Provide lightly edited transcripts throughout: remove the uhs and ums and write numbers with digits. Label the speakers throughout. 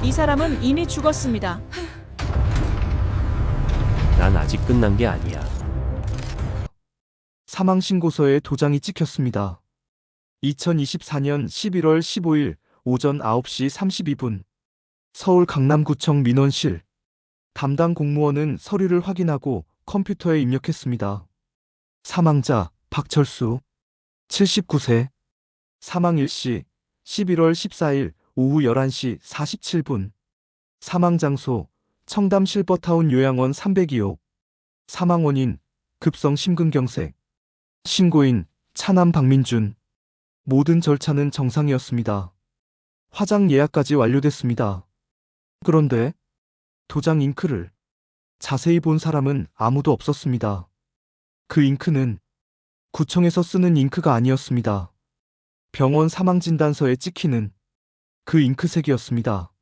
Speaker 1: 이 사람은 이미 죽었습니다.
Speaker 2: 난 아직 끝난 게 아니야.
Speaker 3: 사망신고서에 도장이 찍혔습니다. 2024년 11월 15일 오전 9시 32분 서울 강남구청 민원실 담당 공무원은 서류를 확인하고 컴퓨터에 입력했습니다. 사망자 박철수 79세 사망 일시 11월 14일 오후 11시 47분 사망 장소 청담 실버타운 요양원 302호 사망 원인 급성 심근경색 신고인 차남 박민준 모든 절차는 정상이었습니다. 화장 예약까지 완료됐습니다. 그런데 도장 잉크를 자세히 본 사람은 아무도 없었습니다. 그 잉크는 구청에서 쓰는 잉크가 아니었습니다. 병원 사망진단서에 찍히는 그 잉크색이었습니다.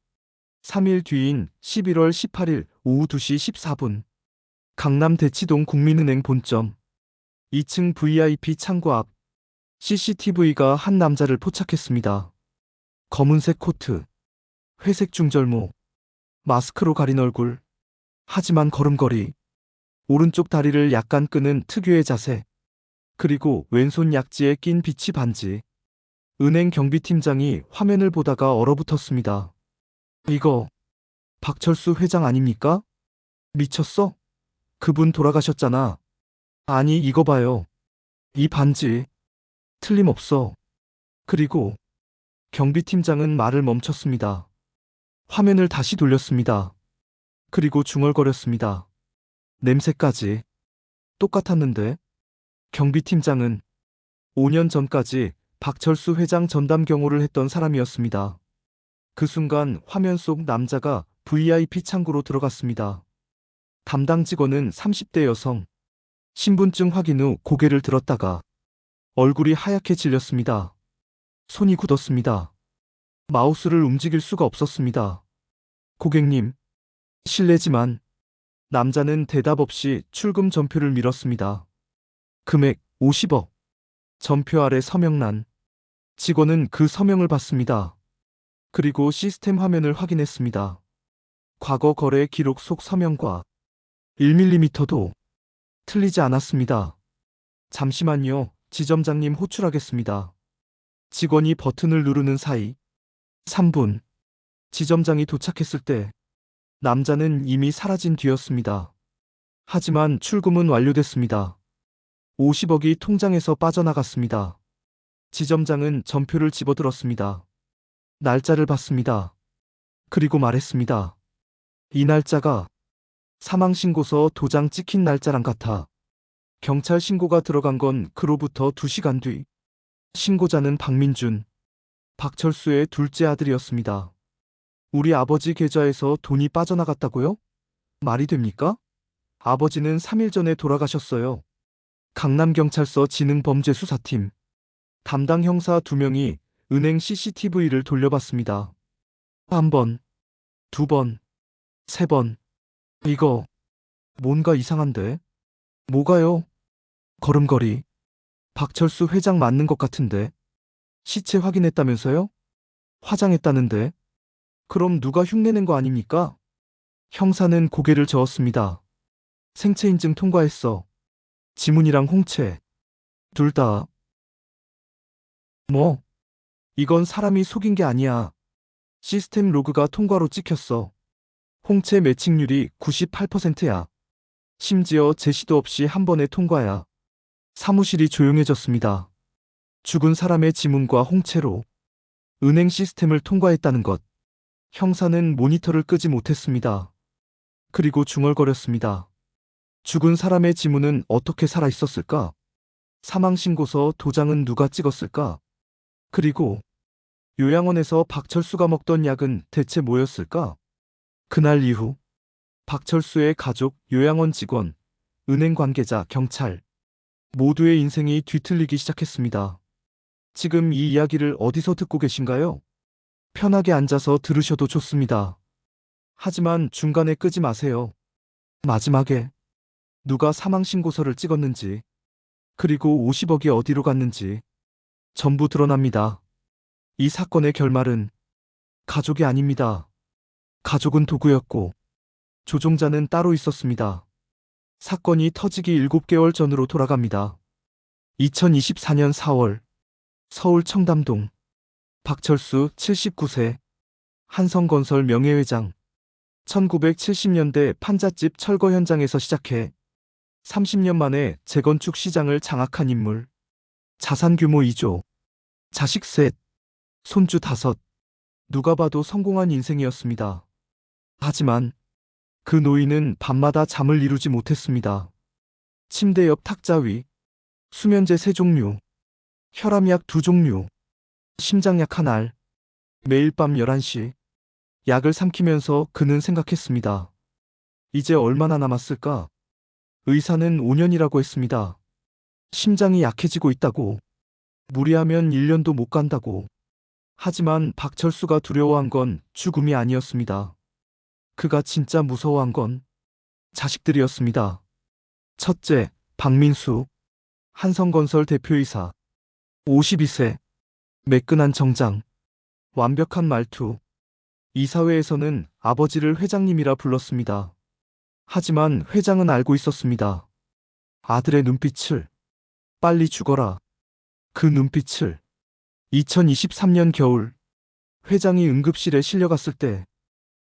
Speaker 3: 3일 뒤인 11월 18일 오후 2시 14분 강남 대치동 국민은행 본점 2층 VIP 창구 앞 CCTV가 한 남자를 포착했습니다. 검은색 코트, 회색 중절모, 마스크로 가린 얼굴, 하지만 걸음걸이, 오른쪽 다리를 약간 끄는 특유의 자세, 그리고 왼손 약지에 낀 비치 반지. 은행 경비팀장이 화면을 보다가 얼어붙었습니다. 이거 박철수 회장 아닙니까? 미쳤어? 그분 돌아가셨잖아. 아니 이거 봐요. 이 반지 틀림없어. 그리고 경비팀장은 말을 멈췄습니다. 화면을 다시 돌렸습니다. 그리고 중얼거렸습니다. 냄새까지 똑같았는데 경비팀장은 5년 전까지 박철수 회장 전담 경호를 했던 사람이었습니다. 그 순간 화면 속 남자가 VIP 창구로 들어갔습니다. 담당 직원은 30대 여성. 신분증 확인 후 고개를 들었다가 얼굴이 하얗게 질렸습니다. 손이 굳었습니다. 마우스를 움직일 수가 없었습니다. 고객님, 실례지만 남자는 대답 없이 출금 전표를 밀었습니다. 금액 50억. 전표 아래 서명란. 직원은 그 서명을 봤습니다. 그리고 시스템 화면을 확인했습니다. 과거 거래 기록 속 서명과 1mm도 틀리지 않았습니다. 잠시만요, 지점장님 호출하겠습니다. 직원이 버튼을 누르는 사이 3분. 지점장이 도착했을 때 남자는 이미 사라진 뒤였습니다. 하지만 출금은 완료됐습니다. 50억이 통장에서 빠져나갔습니다. 지점장은 전표를 집어들었습니다. 날짜를 봤습니다. 그리고 말했습니다. 이 날짜가 사망신고서 도장 찍힌 날짜랑 같아. 경찰 신고가 들어간 건 그로부터 2시간 뒤. 신고자는 박민준, 박철수의 둘째 아들이었습니다. 우리 아버지 계좌에서 돈이 빠져나갔다고요? 말이 됩니까? 아버지는 3일 전에 돌아가셨어요. 강남경찰서 지능범죄수사팀 담당 형사 2명이 은행 CCTV를 돌려봤습니다. 1번, 2번, 3번. 이거 뭔가 이상한데? 뭐가요? 걸음걸이. 박철수 회장 맞는 것 같은데. 시체 확인했다면서요? 화장했다는데. 그럼 누가 흉내낸 거 아닙니까? 형사는 고개를 저었습니다. 생체인증 통과했어. 지문이랑 홍채. 둘 다. 뭐? 이건 사람이 속인 게 아니야. 시스템 로그가 통과로 찍혔어. 홍채 매칭률이 98%야. 심지어 제시도 없이 한 번에 통과야. 사무실이 조용해졌습니다. 죽은 사람의 지문과 홍채로 은행 시스템을 통과했다는 것. 형사는 모니터를 끄지 못했습니다. 그리고 중얼거렸습니다. 죽은 사람의 지문은 어떻게 살아있었을까? 사망신고서 도장은 누가 찍었을까? 그리고 요양원에서 박철수가 먹던 약은 대체 뭐였을까? 그날 이후 박철수의 가족, 요양원 직원, 은행 관계자, 경찰 모두의 인생이 뒤틀리기 시작했습니다. 지금 이 이야기를 어디서 듣고 계신가요? 편하게 앉아서 들으셔도 좋습니다. 하지만 중간에 끄지 마세요. 마지막에 누가 사망신고서를 찍었는지, 그리고 50억이 어디로 갔는지 전부 드러납니다. 이 사건의 결말은 가족이 아닙니다. 가족은 도구였고 조종자는 따로 있었습니다. 사건이 터지기 7개월 전으로 돌아갑니다. 2024년 4월 서울 청담동 박철수 79세 한성건설 명예회장 1970년대 판잣집 철거 현장에서 시작해 30년 만에 재건축 시장을 장악한 인물. 자산 규모 2조, 자식 셋, 손주 5. 누가 봐도 성공한 인생이었습니다. 하지만 그 노인은 밤마다 잠을 이루지 못했습니다. 침대 옆 탁자 위, 수면제 3종류, 혈압약 2종류, 심장약 한 알. 매일 밤 11시 약을 삼키면서 그는 생각했습니다. 이제 얼마나 남았을까? 의사는 5년이라고 했습니다. 심장이 약해지고 있다고. 무리하면 1년도 못 간다고. 하지만 박철수가 두려워한 건 죽음이 아니었습니다. 그가 진짜 무서워한 건 자식들이었습니다. 첫째, 박민수. 한성건설 대표이사. 52세. 매끈한 정장. 완벽한 말투. 이사회에서는 아버지를 회장님이라 불렀습니다. 하지만 회장은 알고 있었습니다. 아들의 눈빛을. 빨리 죽어라. 그 눈빛을. 2023년 겨울 회장이 응급실에 실려갔을 때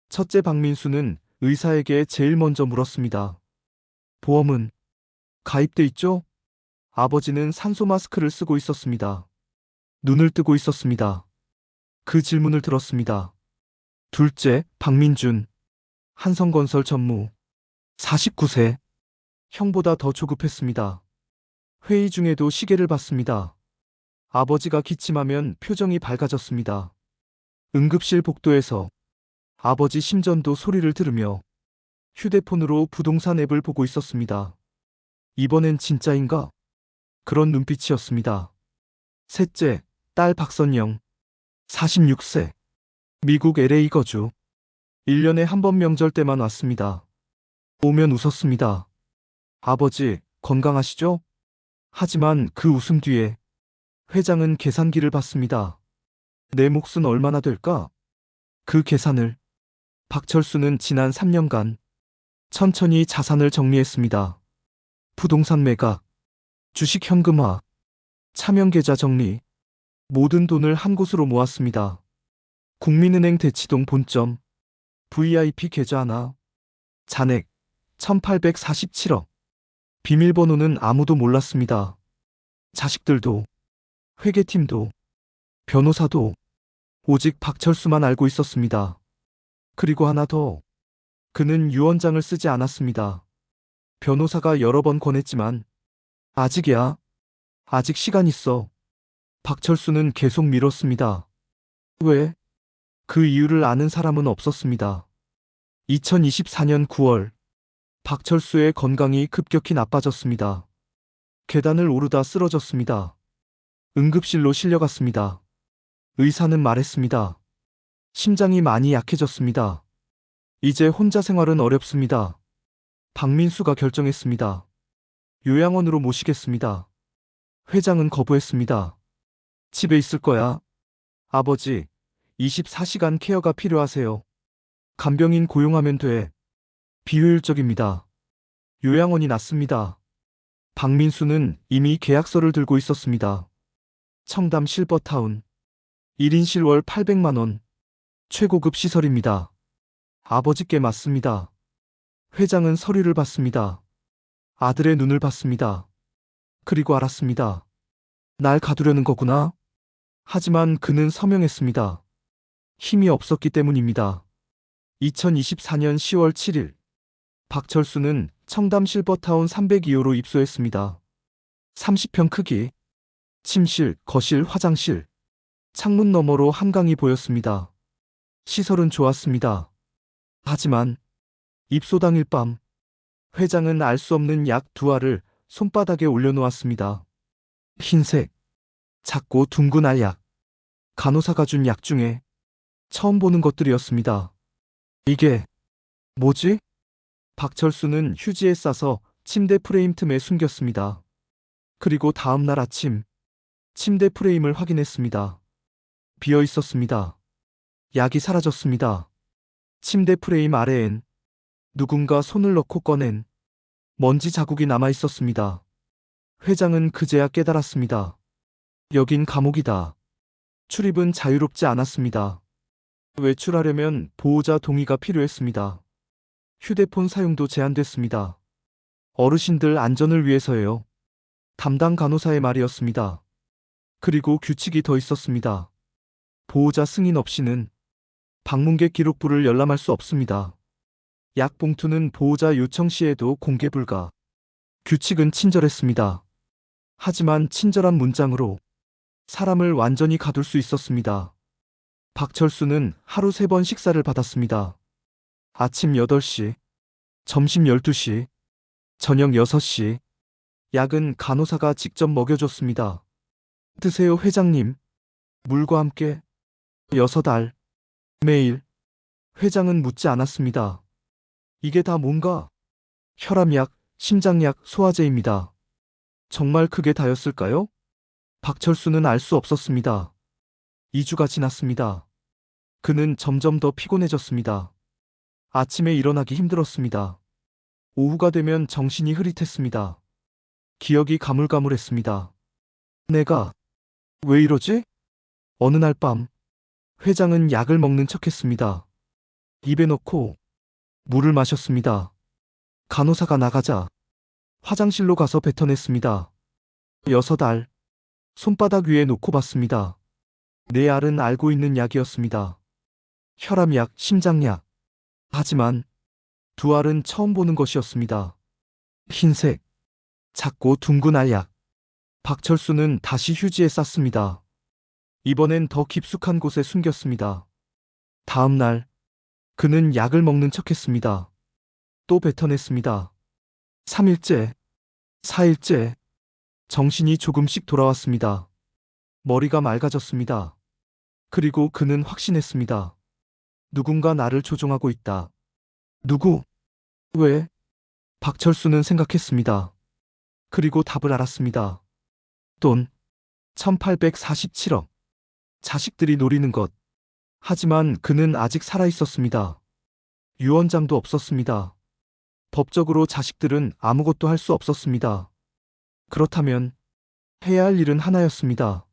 Speaker 3: 첫째 박민수는 의사에게 제일 먼저 물었습니다. 보험은 가입돼 있죠? 아버지는 산소 마스크를 쓰고 있었습니다. 눈을 뜨고 있었습니다. 그 질문을 들었습니다. 둘째, 박민준. 한성건설 전무. 49세. 형보다 더 조급했습니다. 회의 중에도 시계를 봤습니다. 아버지가 기침하면 표정이 밝아졌습니다. 응급실 복도에서 아버지 심전도 소리를 들으며 휴대폰으로 부동산 앱을 보고 있었습니다. 이번엔 진짜인가? 그런 눈빛이었습니다. 셋째, 딸 박선영. 46세. 미국 LA 거주. 1년에 한 번 명절 때만 왔습니다. 오면 웃었습니다. 아버지, 건강하시죠? 하지만 그 웃음 뒤에 회장은 계산기를 봤습니다. 내 몫은 얼마나 될까? 그 계산을 박철수는 지난 3년간 천천히 자산을 정리했습니다. 부동산 매각, 주식 현금화, 차명 계좌 정리, 모든 돈을 한 곳으로 모았습니다. 국민은행 대치동 본점, VIP 계좌 하나, 잔액 1847억. 비밀번호는 아무도 몰랐습니다. 자식들도, 회계팀도, 변호사도, 오직 박철수만 알고 있었습니다. 그리고 하나 더. 그는 유언장을 쓰지 않았습니다. 변호사가 여러 번 권했지만 아직이야. 아직 시간 있어. 박철수는 계속 미뤘습니다. 왜? 그 이유를 아는 사람은 없었습니다. 2024년 9월 박철수의 건강이 급격히 나빠졌습니다. 계단을 오르다 쓰러졌습니다. 응급실로 실려갔습니다. 의사는 말했습니다. 심장이 많이 약해졌습니다. 이제 혼자 생활은 어렵습니다. 박민수가 결정했습니다. 요양원으로 모시겠습니다. 회장은 거부했습니다. 집에 있을 거야. 아버지, 24시간 케어가 필요하세요. 간병인 고용하면 돼. 비효율적입니다. 요양원이 낫습니다. 박민수는 이미 계약서를 들고 있었습니다. 청담 실버타운. 1인실 월 800만 원. 최고급 시설입니다. 아버지께 맞습니다. 회장은 서류를 봤습니다. 아들의 눈을 봤습니다. 그리고 알았습니다. 날 가두려는 거구나. 하지만 그는 서명했습니다. 힘이 없었기 때문입니다. 2024년 10월 7일 박철수는 청담 실버타운 302호로 입소했습니다. 30평 크기, 침실, 거실, 화장실, 창문 너머로 한강이 보였습니다. 시설은 좋았습니다. 하지만 입소 당일 밤 회장은 알 수 없는 약 2알을 손바닥에 올려놓았습니다. 흰색, 작고 둥근 알약. 간호사가 준 약 중에 처음 보는 것들이었습니다. 이게 뭐지? 박철수는 휴지에 싸서 침대 프레임 틈에 숨겼습니다. 그리고 다음 날 아침 침대 프레임을 확인했습니다. 비어 있었습니다. 약이 사라졌습니다. 침대 프레임 아래엔 누군가 손을 넣고 꺼낸 먼지 자국이 남아 있었습니다. 회장은 그제야 깨달았습니다. 여긴 감옥이다. 출입은 자유롭지 않았습니다. 외출하려면 보호자 동의가 필요했습니다. 휴대폰 사용도 제한됐습니다. 어르신들 안전을 위해서예요. 담당 간호사의 말이었습니다. 그리고 규칙이 더 있었습니다. 보호자 승인 없이는 방문객 기록부를 열람할 수 없습니다. 약 봉투는 보호자 요청 시에도 공개 불가. 규칙은 친절했습니다. 하지만 친절한 문장으로 사람을 완전히 가둘 수 있었습니다. 박철수는 하루 3번 식사를 받았습니다. 아침 8시, 점심 12시, 저녁 6시. 약은 간호사가 직접 먹여줬습니다. 드세요, 회장님. 물과 함께. 6알. 매일. 회장은 묻지 않았습니다. 이게 다 뭔가? 혈압약, 심장약, 소화제입니다. 정말 그게 다였을까요? 박철수는 알 수 없었습니다. 2주가 지났습니다. 그는 점점 더 피곤해졌습니다. 아침에 일어나기 힘들었습니다. 오후가 되면 정신이 흐릿했습니다. 기억이 가물가물했습니다. 내가 왜 이러지? 어느 날 밤, 회장은 약을 먹는 척했습니다. 입에 넣고 물을 마셨습니다. 간호사가 나가자 화장실로 가서 뱉어냈습니다. 6알. 손바닥 위에 놓고 봤습니다. 4알은 알고 있는 약이었습니다. 혈압약, 심장약. 하지만 2알은 처음 보는 것이었습니다. 흰색, 작고 둥근 알약. 박철수는 다시 휴지에 쌌습니다. 이번엔 더 깊숙한 곳에 숨겼습니다. 다음 날, 그는 약을 먹는 척했습니다. 또 뱉어냈습니다. 3일째, 4일째, 정신이 조금씩 돌아왔습니다. 머리가 맑아졌습니다. 그리고 그는 확신했습니다. 누군가 나를 조종하고 있다. 누구? 왜? 박철수는 생각했습니다. 그리고 답을 알았습니다. 돈 1847억. 자식들이 노리는 것. 하지만 그는 아직 살아있었습니다. 유언장도 없었습니다. 법적으로 자식들은 아무것도 할 수 없었습니다. 그렇다면 해야 할 일은 하나였습니다.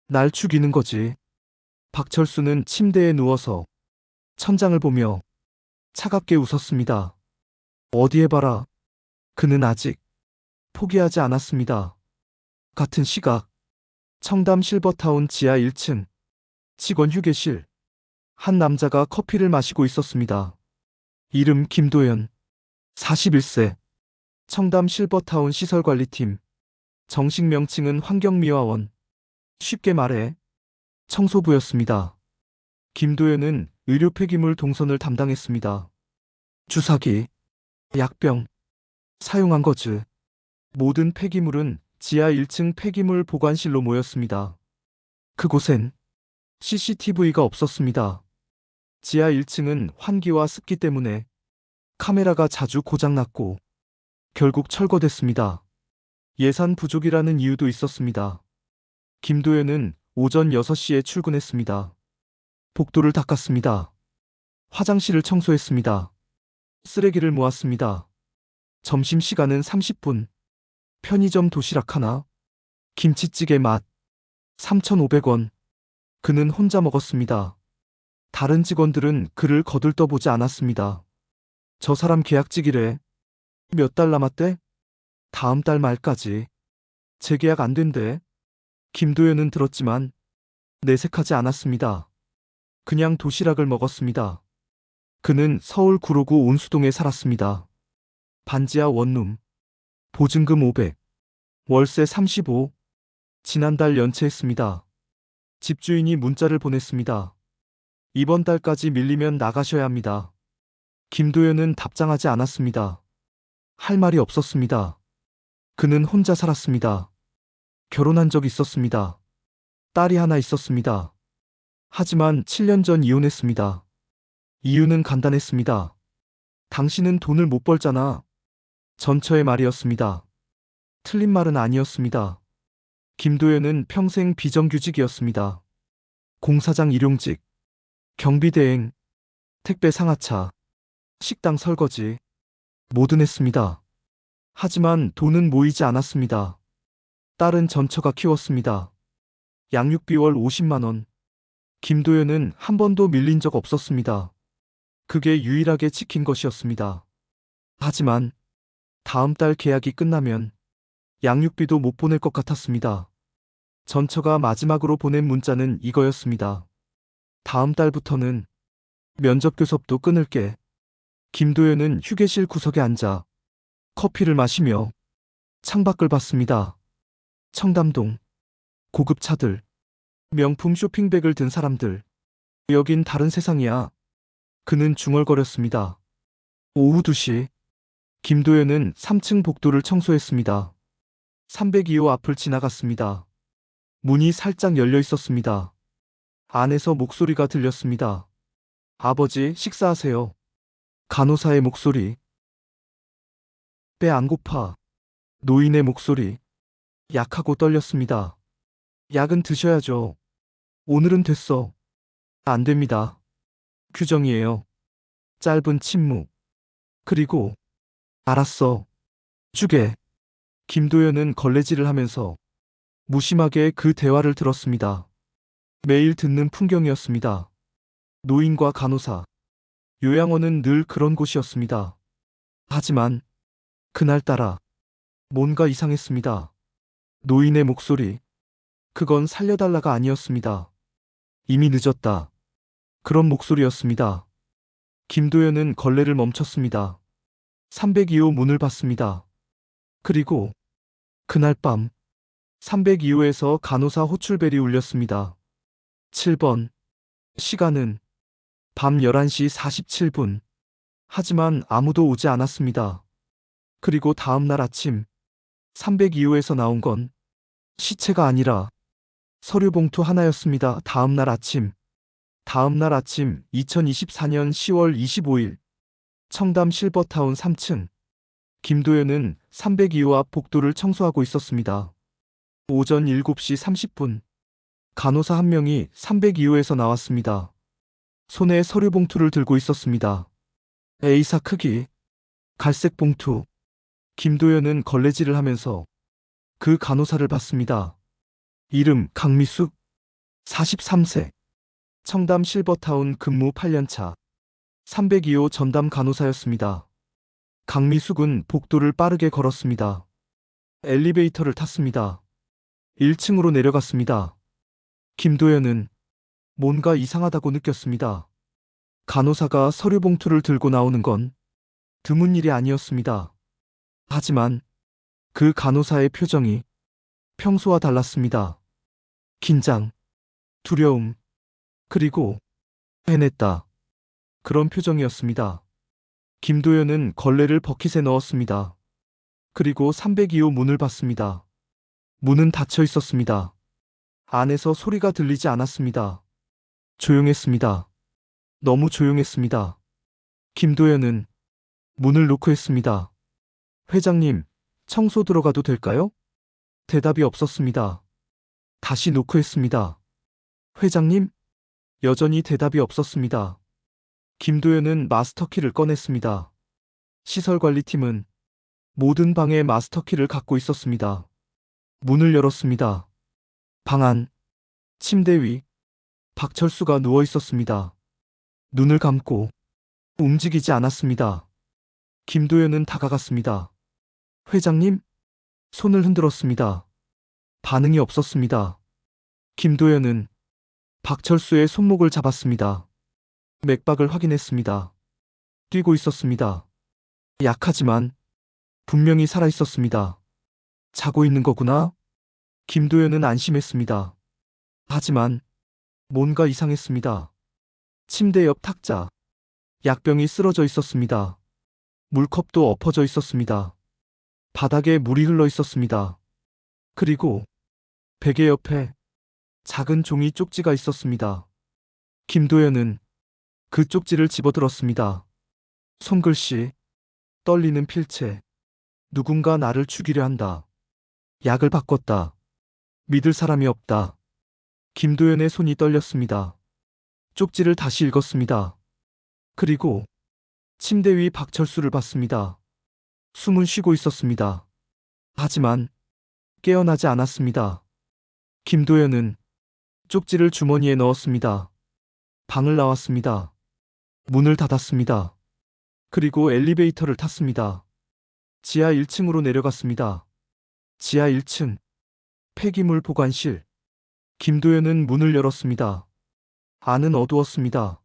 Speaker 3: 날 죽이는 거지. 박철수는 침대에 누워서 천장을 보며 차갑게 웃었습니다. 어디에 봐라. 그는 아직 포기하지 않았습니다. 같은 시각, 청담 실버타운 지하 1층, 직원 휴게실. 한 남자가 커피를 마시고 있었습니다. 이름 김도현, 41세, 청담 실버타운 시설관리팀, 정식 명칭은 환경미화원, 쉽게 말해 청소부였습니다. 김도현은 의료 폐기물 동선을 담당했습니다. 주사기, 약병, 사용한 거즈. 모든 폐기물은 지하 1층 폐기물 보관실로 모였습니다. 그곳엔 CCTV가 없었습니다. 지하 1층은 환기와 습기 때문에 카메라가 자주 고장났고 결국 철거됐습니다. 예산 부족이라는 이유도 있었습니다. 김도현은 오전 6시에 출근했습니다. 복도를 닦았습니다. 화장실을 청소했습니다. 쓰레기를 모았습니다. 점심시간은 30분. 편의점 도시락 하나, 김치찌개 맛, 3,500원. 그는 혼자 먹었습니다. 다른 직원들은 그를 거들떠보지 않았습니다. 저 사람 계약직이래. 몇 달 남았대? 다음 달 말까지. 재계약 안 된대. 김도현은 들었지만 내색하지 않았습니다. 그냥 도시락을 먹었습니다. 그는 서울 구로구 온수동에 살았습니다. 반지하 원룸. 보증금 500. 월세 35. 지난달 연체했습니다. 집주인이 문자를 보냈습니다. 이번 달까지 밀리면 나가셔야 합니다. 김도현은 답장하지 않았습니다. 할 말이 없었습니다. 그는 혼자 살았습니다. 결혼한 적 있었습니다. 딸이 하나 있었습니다. 하지만 7년 전 이혼했습니다. 이유는 간단했습니다. 당신은 돈을 못 벌잖아. 전처의 말이었습니다. 틀린 말은 아니었습니다. 김도현은 평생 비정규직이었습니다. 공사장 일용직, 경비대행, 택배 상하차, 식당 설거지, 뭐든 했습니다. 하지만 돈은 모이지 않았습니다. 딸은 전처가 키웠습니다. 양육비 월 50만 원. 김도연은 한 번도 밀린 적 없었습니다. 그게 유일하게 지킨 것이었습니다. 하지만 다음 달 계약이 끝나면 양육비도 못 보낼 것 같았습니다. 전처가 마지막으로 보낸 문자는 이거였습니다. 다음 달부터는 면접 교섭도 끊을게. 김도연은 휴게실 구석에 앉아 커피를 마시며 창밖을 봤습니다. 청담동, 고급 차들, 명품 쇼핑백을 든 사람들. 여긴 다른 세상이야. 그는 중얼거렸습니다. 오후 2시, 김도연은 3층 복도를 청소했습니다. 302호 앞을 지나갔습니다. 문이 살짝 열려 있었습니다. 안에서 목소리가 들렸습니다. 아버지, 식사하세요. 간호사의 목소리. 배 안 고파. 노인의 목소리. 약하고 떨렸습니다. 약은 드셔야죠. 오늘은 됐어. 안 됩니다. 규정이에요. 짧은 침묵. 그리고 알았어. 주게. 김도연은 걸레질을 하면서 무심하게 그 대화를 들었습니다. 매일 듣는 풍경이었습니다. 노인과 간호사. 요양원은 늘 그런 곳이었습니다. 하지만 그날따라 뭔가 이상했습니다. 노인의 목소리. 그건 살려달라가 아니었습니다. 이미 늦었다. 그런 목소리였습니다. 김도연은 걸레를 멈췄습니다. 302호 문을 봤습니다. 그리고 그날 밤 302호에서 간호사 호출벨이 울렸습니다. 7번. 시간은 밤 11시 47분. 하지만 아무도 오지 않았습니다. 그리고 다음 날 아침 302호에서 나온 건 시체가 아니라 서류 봉투 하나였습니다. 다음 날 아침 2024년 10월 25일 청담 실버타운 3층. 김도연은 302호 앞 복도를 청소하고 있었습니다. 오전 7시 30분. 간호사 한 명이 302호에서 나왔습니다. 손에 서류 봉투를 들고 있었습니다. A사 크기, 갈색 봉투. 김도연은 걸레질을 하면서 그 간호사를 봤습니다. 이름 강미숙, 43세. 청담 실버타운 근무 8년차. 302호 전담 간호사였습니다. 강미숙은 복도를 빠르게 걸었습니다. 엘리베이터를 탔습니다. 1층으로 내려갔습니다. 김도연은 뭔가 이상하다고 느꼈습니다. 간호사가 서류 봉투를 들고 나오는 건 드문 일이 아니었습니다. 하지만 그 간호사의 표정이 평소와 달랐습니다. 긴장, 두려움, 그리고 해냈다. 그런 표정이었습니다. 김도연은 걸레를 버킷에 넣었습니다. 그리고 302호 문을 봤습니다. 문은 닫혀 있었습니다. 안에서 소리가 들리지 않았습니다. 조용했습니다. 너무 조용했습니다. 김도연은 문을 노크했습니다. 회장님, 청소 들어가도 될까요? 대답이 없었습니다. 다시 노크했습니다. 회장님? 여전히 대답이 없었습니다. 김도연은 마스터키를 꺼냈습니다. 시설관리팀은 모든 방에 마스터키를 갖고 있었습니다. 문을 열었습니다. 방 안, 침대 위, 박철수가 누워 있었습니다. 눈을 감고 움직이지 않았습니다. 김도연은 다가갔습니다. 회장님? 손을 흔들었습니다. 반응이 없었습니다. 김도연은 박철수의 손목을 잡았습니다. 맥박을 확인했습니다. 뛰고 있었습니다. 약하지만 분명히 살아 있었습니다. 자고 있는 거구나? 김도연은 안심했습니다. 하지만 뭔가 이상했습니다. 침대 옆 탁자. 약병이 쓰러져 있었습니다. 물컵도 엎어져 있었습니다. 바닥에 물이 흘러 있었습니다. 그리고 베개 옆에 작은 종이 쪽지가 있었습니다. 김도연은 그 쪽지를 집어들었습니다. 손글씨, 떨리는 필체. 누군가 나를 죽이려 한다. 약을 바꿨다. 믿을 사람이 없다. 김도연의 손이 떨렸습니다. 쪽지를 다시 읽었습니다. 그리고 침대 위 박철수를 봤습니다. 숨은 쉬고 있었습니다. 하지만 깨어나지 않았습니다. 김도연은 쪽지를 주머니에 넣었습니다. 방을 나왔습니다. 문을 닫았습니다. 그리고 엘리베이터를 탔습니다. 지하 1층으로 내려갔습니다. 지하 1층 폐기물 보관실. 김도연은 문을 열었습니다. 안은 어두웠습니다.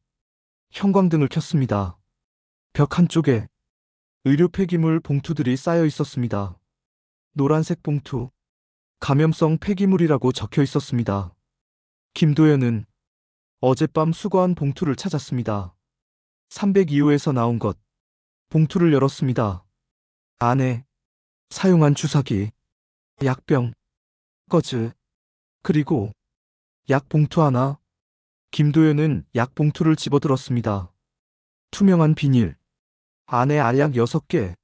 Speaker 3: 형광등을 켰습니다. 벽 한쪽에 의료 폐기물 봉투들이 쌓여 있었습니다. 노란색 봉투, 감염성 폐기물이라고 적혀 있었습니다. 김도연은 어젯밤 수거한 봉투를 찾았습니다. 302호에서 나온 것. 봉투를 열었습니다. 안에 사용한 주사기, 약병, 거즈, 그리고 약 봉투 하나. 김도연은 약 봉투를 집어들었습니다. 투명한 비닐. 안에 알약 6개.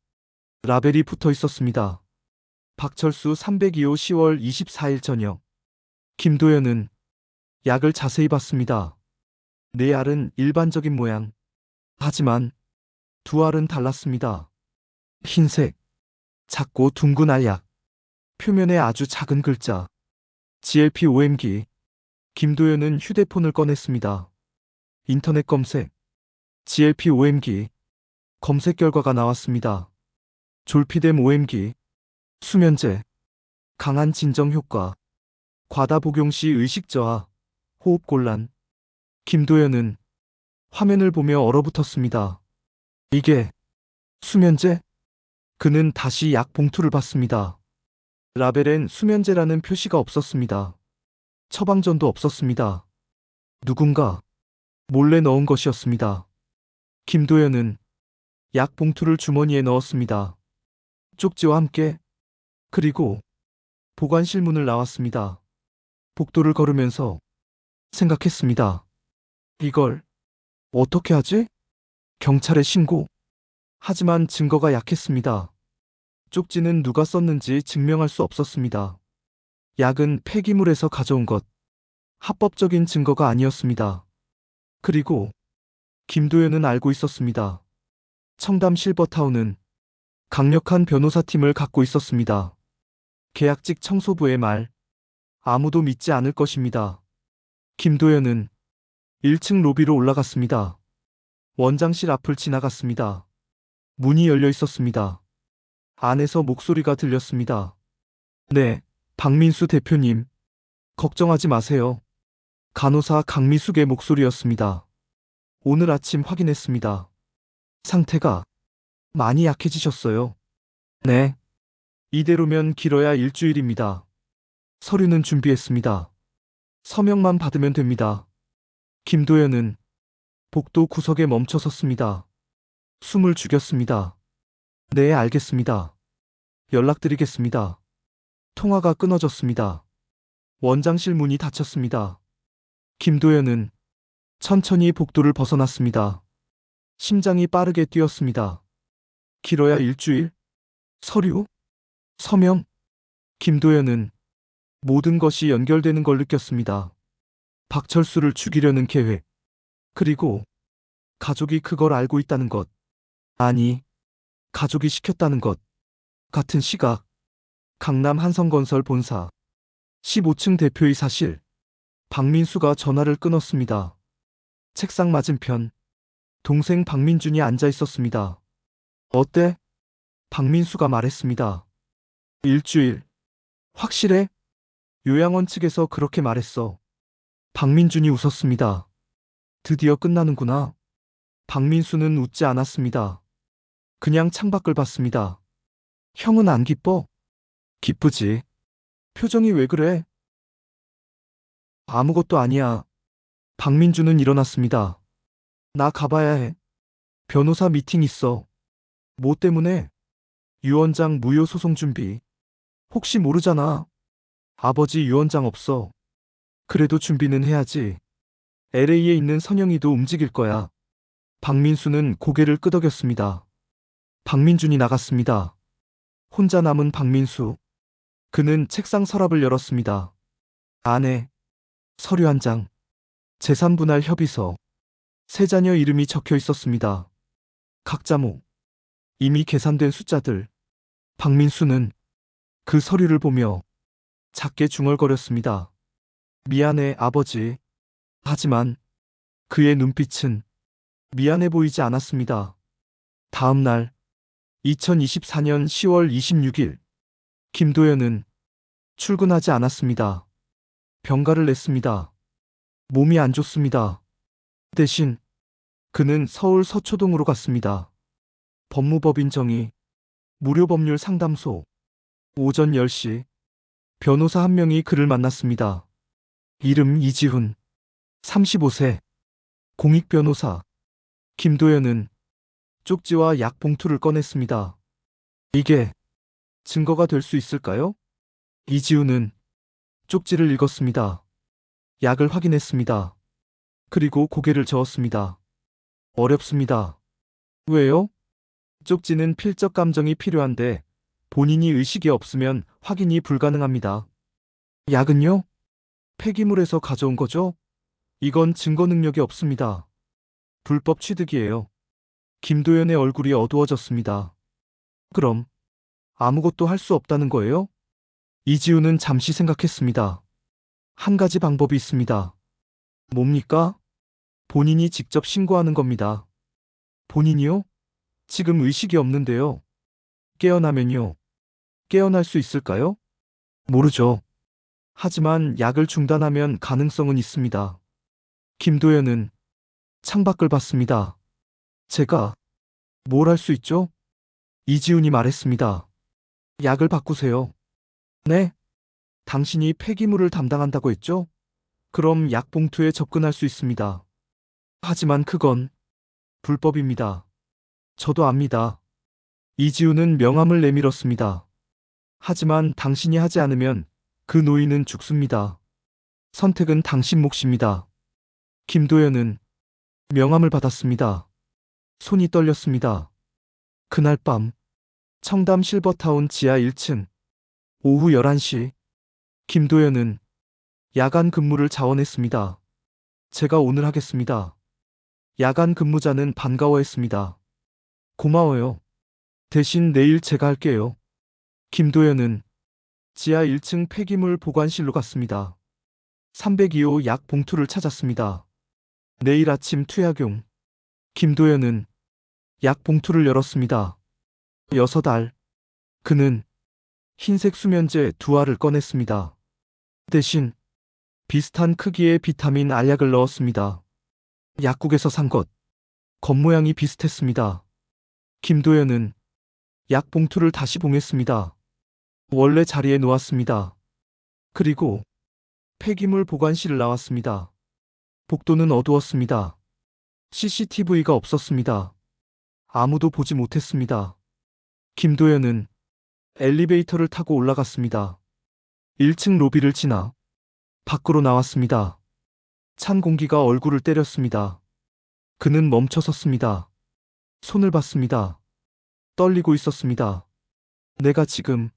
Speaker 3: 라벨이 붙어 있었습니다. 박철수 302호 10월 24일 저녁. 김도연은 약을 자세히 봤습니다. 네 알은 일반적인 모양. 하지만 두 알은 달랐습니다. 흰색, 작고 둥근 알약. 표면에 아주 작은 글자. GLP-5m기. 김도연은 휴대폰을 꺼냈습니다. 인터넷 검색. GLP-5m기. 검색 결과가 나왔습니다. 졸피뎀 OM기. 수면제. 강한 진정 효과. 과다 복용 시 의식 저하, 호흡 곤란. 김도연은 화면을 보며 얼어붙었습니다. 이게 수면제? 그는 다시 약 봉투를 봤습니다. 라벨엔 수면제라는 표시가 없었습니다. 처방전도 없었습니다. 누군가 몰래 넣은 것이었습니다. 김도연은 약 봉투를 주머니에 넣었습니다. 쪽지와 함께. 그리고 보관실 문을 나왔습니다. 복도를 걸으면서 생각했습니다. 이걸 어떻게 하지? 경찰에 신고. 하지만 증거가 약했습니다. 쪽지는 누가 썼는지 증명할 수 없었습니다. 약은 폐기물에서 가져온 것. 합법적인 증거가 아니었습니다. 그리고 김도연은 알고 있었습니다. 청담 실버타운은 강력한 변호사팀을 갖고 있었습니다. 계약직 청소부의 말. 아무도 믿지 않을 것입니다. 김도연은 1층 로비로 올라갔습니다. 원장실 앞을 지나갔습니다. 문이 열려 있었습니다. 안에서 목소리가 들렸습니다. 네, 박민수 대표님. 걱정하지 마세요. 간호사 강미숙의 목소리였습니다. 오늘 아침 확인했습니다. 상태가 많이 약해지셨어요. 네. 이대로면 길어야 일주일입니다. 서류는 준비했습니다. 서명만 받으면 됩니다. 김도연은 복도 구석에 멈춰 섰습니다. 숨을 죽였습니다. 네, 알겠습니다. 연락드리겠습니다. 통화가 끊어졌습니다. 원장실 문이 닫혔습니다. 김도연은 천천히 복도를 벗어났습니다. 심장이 빠르게 뛰었습니다. 길어야 일주일? 서류? 서명? 김도연은 모든 것이 연결되는 걸 느꼈습니다. 박철수를 죽이려는 계획. 그리고 가족이 그걸 알고 있다는 것. 아니, 가족이 시켰다는 것. 같은 시각. 강남 한성건설 본사. 15층 대표의 사실. 박민수가 전화를 끊었습니다. 책상 맞은편. 동생 박민준이 앉아 있었습니다. 어때? 박민수가 말했습니다. 일주일. 확실해? 요양원 측에서 그렇게 말했어. 박민준이 웃었습니다. 드디어 끝나는구나. 박민수는 웃지 않았습니다. 그냥 창밖을 봤습니다. 형은 안 기뻐? 기쁘지. 표정이 왜 그래? 아무것도 아니야. 박민준은 일어났습니다. 나 가봐야 해. 변호사 미팅 있어. 뭐 때문에? 유원장 무효 소송 준비. 혹시 모르잖아. 아버지 유원장 없어. 그래도 준비는 해야지. LA에 있는 선영이도 움직일 거야. 박민수는 고개를 끄덕였습니다. 박민준이 나갔습니다. 혼자 남은 박민수. 그는 책상 서랍을 열었습니다. 안에 서류 한 장, 재산분할 협의서, 세 자녀 이름이 적혀 있었습니다. 각 자목. 이미 계산된 숫자들. 박민수는 그 서류를 보며 작게 중얼거렸습니다. 미안해, 아버지. 하지만 그의 눈빛은 미안해 보이지 않았습니다. 다음 날, 2024년 10월 26일, 김도연은 출근하지 않았습니다. 병가를 냈습니다. 몸이 안 좋습니다. 대신 그는 서울 서초동으로 갔습니다. 법무법인 정의, 무료법률 상담소. 오전 10시, 변호사 한 명이 그를 만났습니다. 이름 이지훈, 35세, 공익변호사. 김도연은 쪽지와 약 봉투를 꺼냈습니다. 이게 증거가 될 수 있을까요? 이지훈은 쪽지를 읽었습니다. 약을 확인했습니다. 그리고 고개를 저었습니다. 어렵습니다. 왜요? 쪽지는 필적 감정이 필요한데 본인이 의식이 없으면 확인이 불가능합니다. 약은요? 폐기물에서 가져온 거죠? 이건 증거 능력이 없습니다. 불법 취득이에요. 김도연의 얼굴이 어두워졌습니다. 그럼 아무것도 할 수 없다는 거예요? 이지우는 잠시 생각했습니다. 한 가지 방법이 있습니다. 뭡니까? 본인이 직접 신고하는 겁니다. 본인이요? 지금 의식이 없는데요. 깨어나면요. 깨어날 수 있을까요? 모르죠. 하지만 약을 중단하면 가능성은 있습니다. 김도연은 창밖을 봤습니다. 제가 뭘 할 수 있죠? 이지훈이 말했습니다. 약을 바꾸세요. 네? 당신이 폐기물을 담당한다고 했죠? 그럼 약 봉투에 접근할 수 있습니다. 하지만 그건 불법입니다. 저도 압니다. 이지훈은 명함을 내밀었습니다. 하지만 당신이 하지 않으면 그 노인은 죽습니다. 선택은 당신 몫입니다. 김도연은 명함을 받았습니다. 손이 떨렸습니다. 그날 밤, 청담 실버타운 지하 1층, 오후 11시, 김도연은 야간 근무를 자원했습니다. 제가 오늘 하겠습니다. 야간 근무자는 반가워했습니다. 고마워요. 대신 내일 제가 할게요. 김도연은 지하 1층 폐기물 보관실로 갔습니다. 302호 약 봉투를 찾았습니다. 내일 아침 투약용. 김도연은 약 봉투를 열었습니다. 6알. 그는 흰색 수면제 2알을 꺼냈습니다. 대신 비슷한 크기의 비타민 알약을 넣었습니다. 약국에서 산 것. 겉모양이 비슷했습니다. 김도연은 약 봉투를 다시 봉했습니다. 원래 자리에 놓았습니다. 그리고 폐기물 보관실을 나왔습니다. 복도는 어두웠습니다. CCTV가 없었습니다. 아무도 보지 못했습니다. 김도연은 엘리베이터를 타고 올라갔습니다. 1층 로비를 지나 밖으로 나왔습니다. 찬 공기가 얼굴을 때렸습니다. 그는 멈춰 섰습니다. 손을 봤습니다. 떨리고 있었습니다. 내가 지금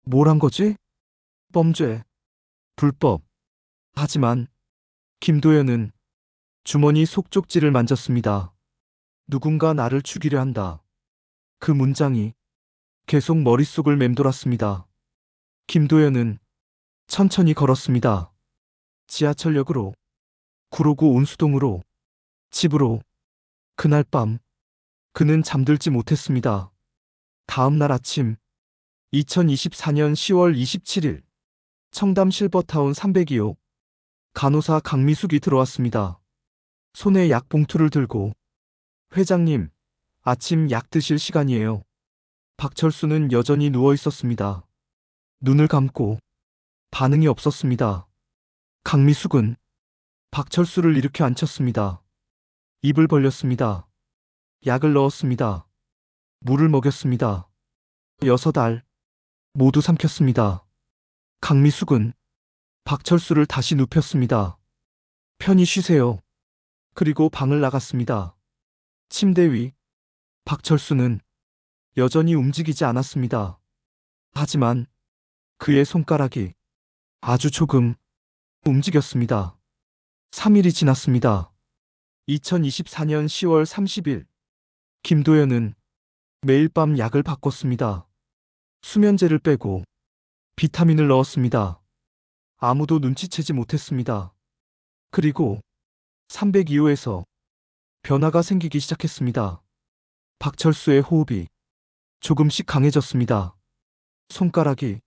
Speaker 3: 뭘 한 거지? 범죄, 불법. 하지만 김도연은 주머니 속 쪽지를 만졌습니다. 누군가 나를 죽이려 한다. 그 문장이 계속 머릿속을 맴돌았습니다. 김도연은 천천히 걸었습니다. 지하철역으로, 구로구 온수동으로, 집으로. 그날 밤 그는 잠들지 못했습니다. 다음 날 아침 2024년 10월 27일 청담 실버타운 302호 간호사 강미숙이 들어왔습니다. 손에 약 봉투를 들고 회장님, 아침 약 드실 시간이에요. 박철수는 여전히 누워 있었습니다. 눈을 감고 반응이 없었습니다. 강미숙은 박철수를 일으켜 앉혔습니다. 입을 벌렸습니다. 약을 넣었습니다. 물을 먹였습니다. 6알 모두 삼켰습니다. 강미숙은 박철수를 다시 눕혔습니다. 편히 쉬세요. 그리고 방을 나갔습니다. 침대 위 박철수는 여전히 움직이지 않았습니다. 하지만 그의 손가락이 아주 조금 움직였습니다. 3일이 지났습니다. 2024년 10월 30일 김도연은 매일 밤 약을 바꿨습니다. 수면제를 빼고 비타민을 넣었습니다. 아무도 눈치채지 못했습니다. 그리고 302호에서 변화가 생기기 시작했습니다. 박철수의 호흡이 조금씩 강해졌습니다. 손가락이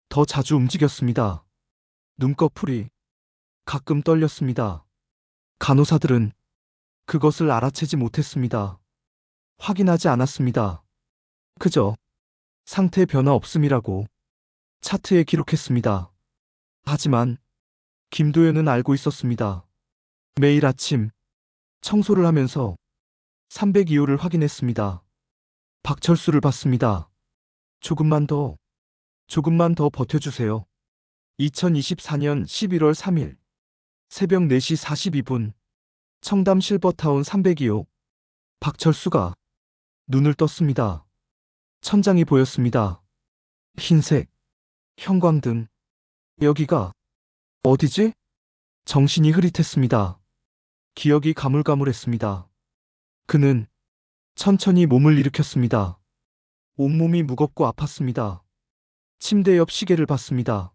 Speaker 3: 더 자주 움직였습니다. 눈꺼풀이 가끔 떨렸습니다. 간호사들은 그것을 알아채지 못했습니다. 확인하지 않았습니다. 그저 상태 변화 없음이라고 차트에 기록했습니다. 하지만 김도연은 알고 있었습니다. 매일 아침 청소를 하면서 302호를 확인했습니다. 박철수를 봤습니다. 조금만 더 버텨주세요. 2024년 11월 3일 새벽 4시 42분 청담 실버타운 302호 박철수가 눈을 떴습니다. 천장이 보였습니다. 흰색 형광등. 여기가 어디지? 정신이 흐릿했습니다. 기억이 가물가물했습니다. 그는 천천히 몸을 일으켰습니다. 온몸이 무겁고 아팠습니다. 침대 옆 시계를 봤습니다.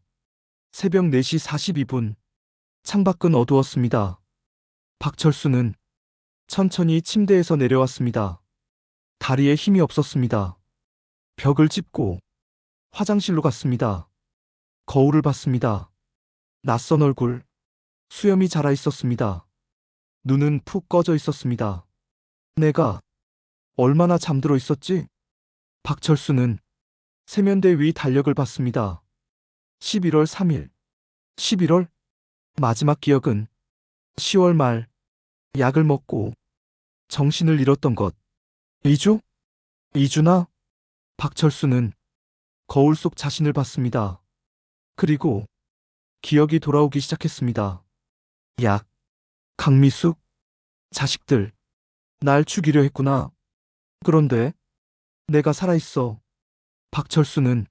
Speaker 3: 새벽 4시 42분. 창밖은 어두웠습니다. 박철수는 천천히 침대에서 내려왔습니다. 다리에 힘이 없었습니다. 벽을 짚고 화장실로 갔습니다. 거울을 봤습니다. 낯선 얼굴, 수염이 자라 있었습니다. 눈은 푹 꺼져 있었습니다. 내가 얼마나 잠들어 있었지? 박철수는 세면대 위 달력을 봤습니다. 11월 3일. 11월? 마지막 기억은 10월 말. 약을 먹고 정신을 잃었던 것. 2주? 2주나? 박철수는 거울 속 자신을 봤습니다. 그리고 기억이 돌아오기 시작했습니다. 약, 강미숙, 자식들, 날 죽이려 했구나. 그런데 내가 살아있어. 박철수는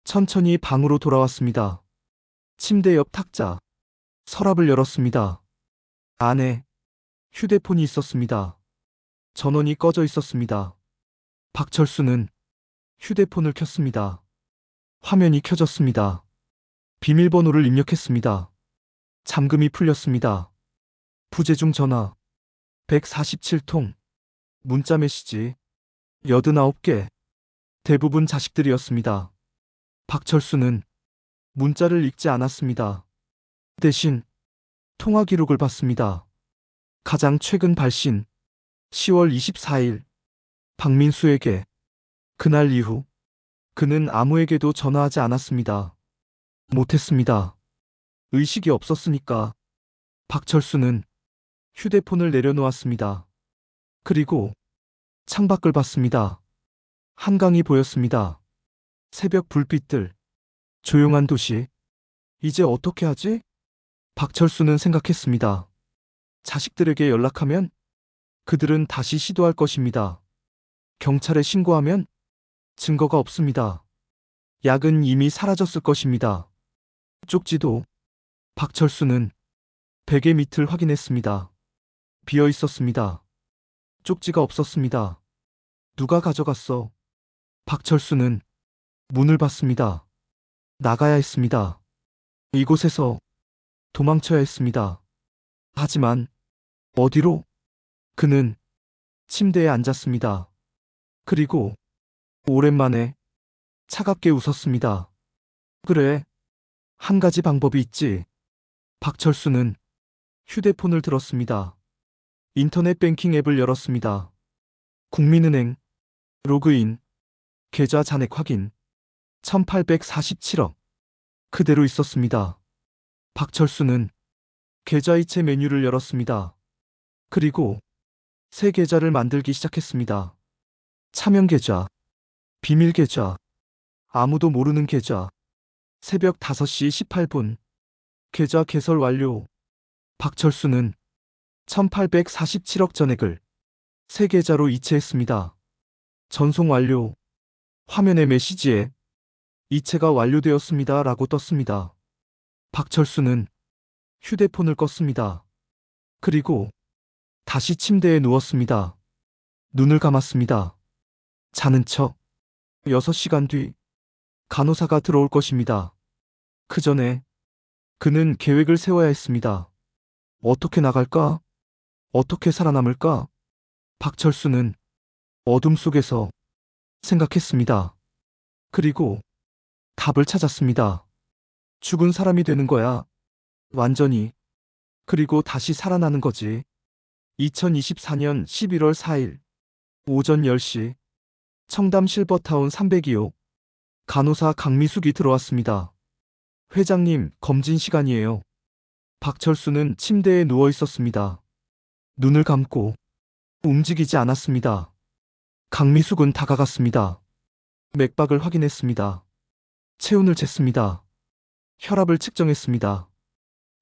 Speaker 3: 천천히 방으로 돌아왔습니다. 침대 옆 탁자, 서랍을 열었습니다. 안에 휴대폰이 있었습니다. 전원이 꺼져 있었습니다. 박철수는 휴대폰을 켰습니다. 화면이 켜졌습니다. 비밀번호를 입력했습니다. 잠금이 풀렸습니다. 부재중 전화 147통, 문자 메시지 89개, 대부분 자식들이었습니다. 박철수는 문자를 읽지 않았습니다. 대신 통화 기록을 봤습니다. 가장 최근 발신 10월 24일 박민수에게. 그날 이후 그는 아무에게도 전화하지 않았습니다. 못했습니다. 의식이 없었으니까. 박철수는 휴대폰을 내려놓았습니다. 그리고 창밖을 봤습니다. 한강이 보였습니다. 새벽 불빛들, 조용한 도시. 이제 어떻게 하지? 박철수는 생각했습니다. 자식들에게 연락하면 그들은 다시 시도할 것입니다. 경찰에 신고하면 증거가 없습니다. 약은 이미 사라졌을 것입니다. 쪽지도. 박철수는 베개 밑을 확인했습니다. 비어 있었습니다. 쪽지가 없었습니다. 누가 가져갔어? 박철수는 문을 봤습니다. 나가야 했습니다. 이곳에서 도망쳐야 했습니다. 하지만 어디로? 그는 침대에 앉았습니다. 그리고 오랜만에 차갑게 웃었습니다. 그래, 한 가지 방법이 있지. 박철수는 휴대폰을 들었습니다. 인터넷 뱅킹 앱을 열었습니다. 국민은행, 로그인, 계좌 잔액 확인, 1847억. 그대로 있었습니다. 박철수는 계좌 이체 메뉴를 열었습니다. 그리고 새 계좌를 만들기 시작했습니다. 차명 계좌, 비밀 계좌, 아무도 모르는 계좌. 새벽 5시 18분. 계좌 개설 완료. 박철수는 1847억 전액을 새 계좌로 이체했습니다. 전송 완료. 화면의 메시지에 이체가 완료되었습니다 라고 떴습니다. 박철수는 휴대폰을 껐습니다. 그리고 다시 침대에 누웠습니다. 눈을 감았습니다. 자는 척. 6시간 뒤 간호사가 들어올 것입니다. 그 전에 그는 계획을 세워야 했습니다. 어떻게 나갈까? 어떻게 살아남을까? 박철수는 어둠 속에서 생각했습니다. 그리고 답을 찾았습니다. 죽은 사람이 되는 거야. 완전히. 그리고 다시 살아나는 거지. 2024년 11월 4일 오전 10시 청담 실버타운 302호 간호사 강미숙이 들어왔습니다. 회장님, 검진 시간이에요. 박철수는 침대에 누워 있었습니다. 눈을 감고 움직이지 않았습니다. 강미숙은 다가갔습니다. 맥박을 확인했습니다. 체온을 쟀습니다. 혈압을 측정했습니다.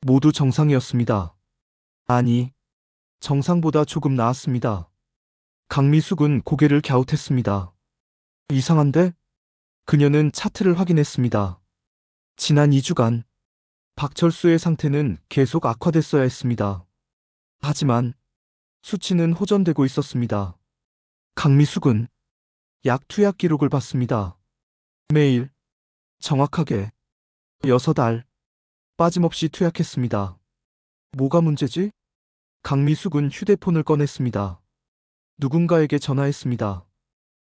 Speaker 3: 모두 정상이었습니다. 아니, 정상보다 조금 나았습니다. 강미숙은 고개를 갸웃했습니다. 이상한데? 그녀는 차트를 확인했습니다. 지난 2주간 박철수의 상태는 계속 악화됐어야 했습니다. 하지만 수치는 호전되고 있었습니다. 강미숙은 약 투약 기록을 봤습니다. 매일 정확하게 6알 빠짐없이 투약했습니다. 뭐가 문제지? 강미숙은 휴대폰을 꺼냈습니다. 누군가에게 전화했습니다.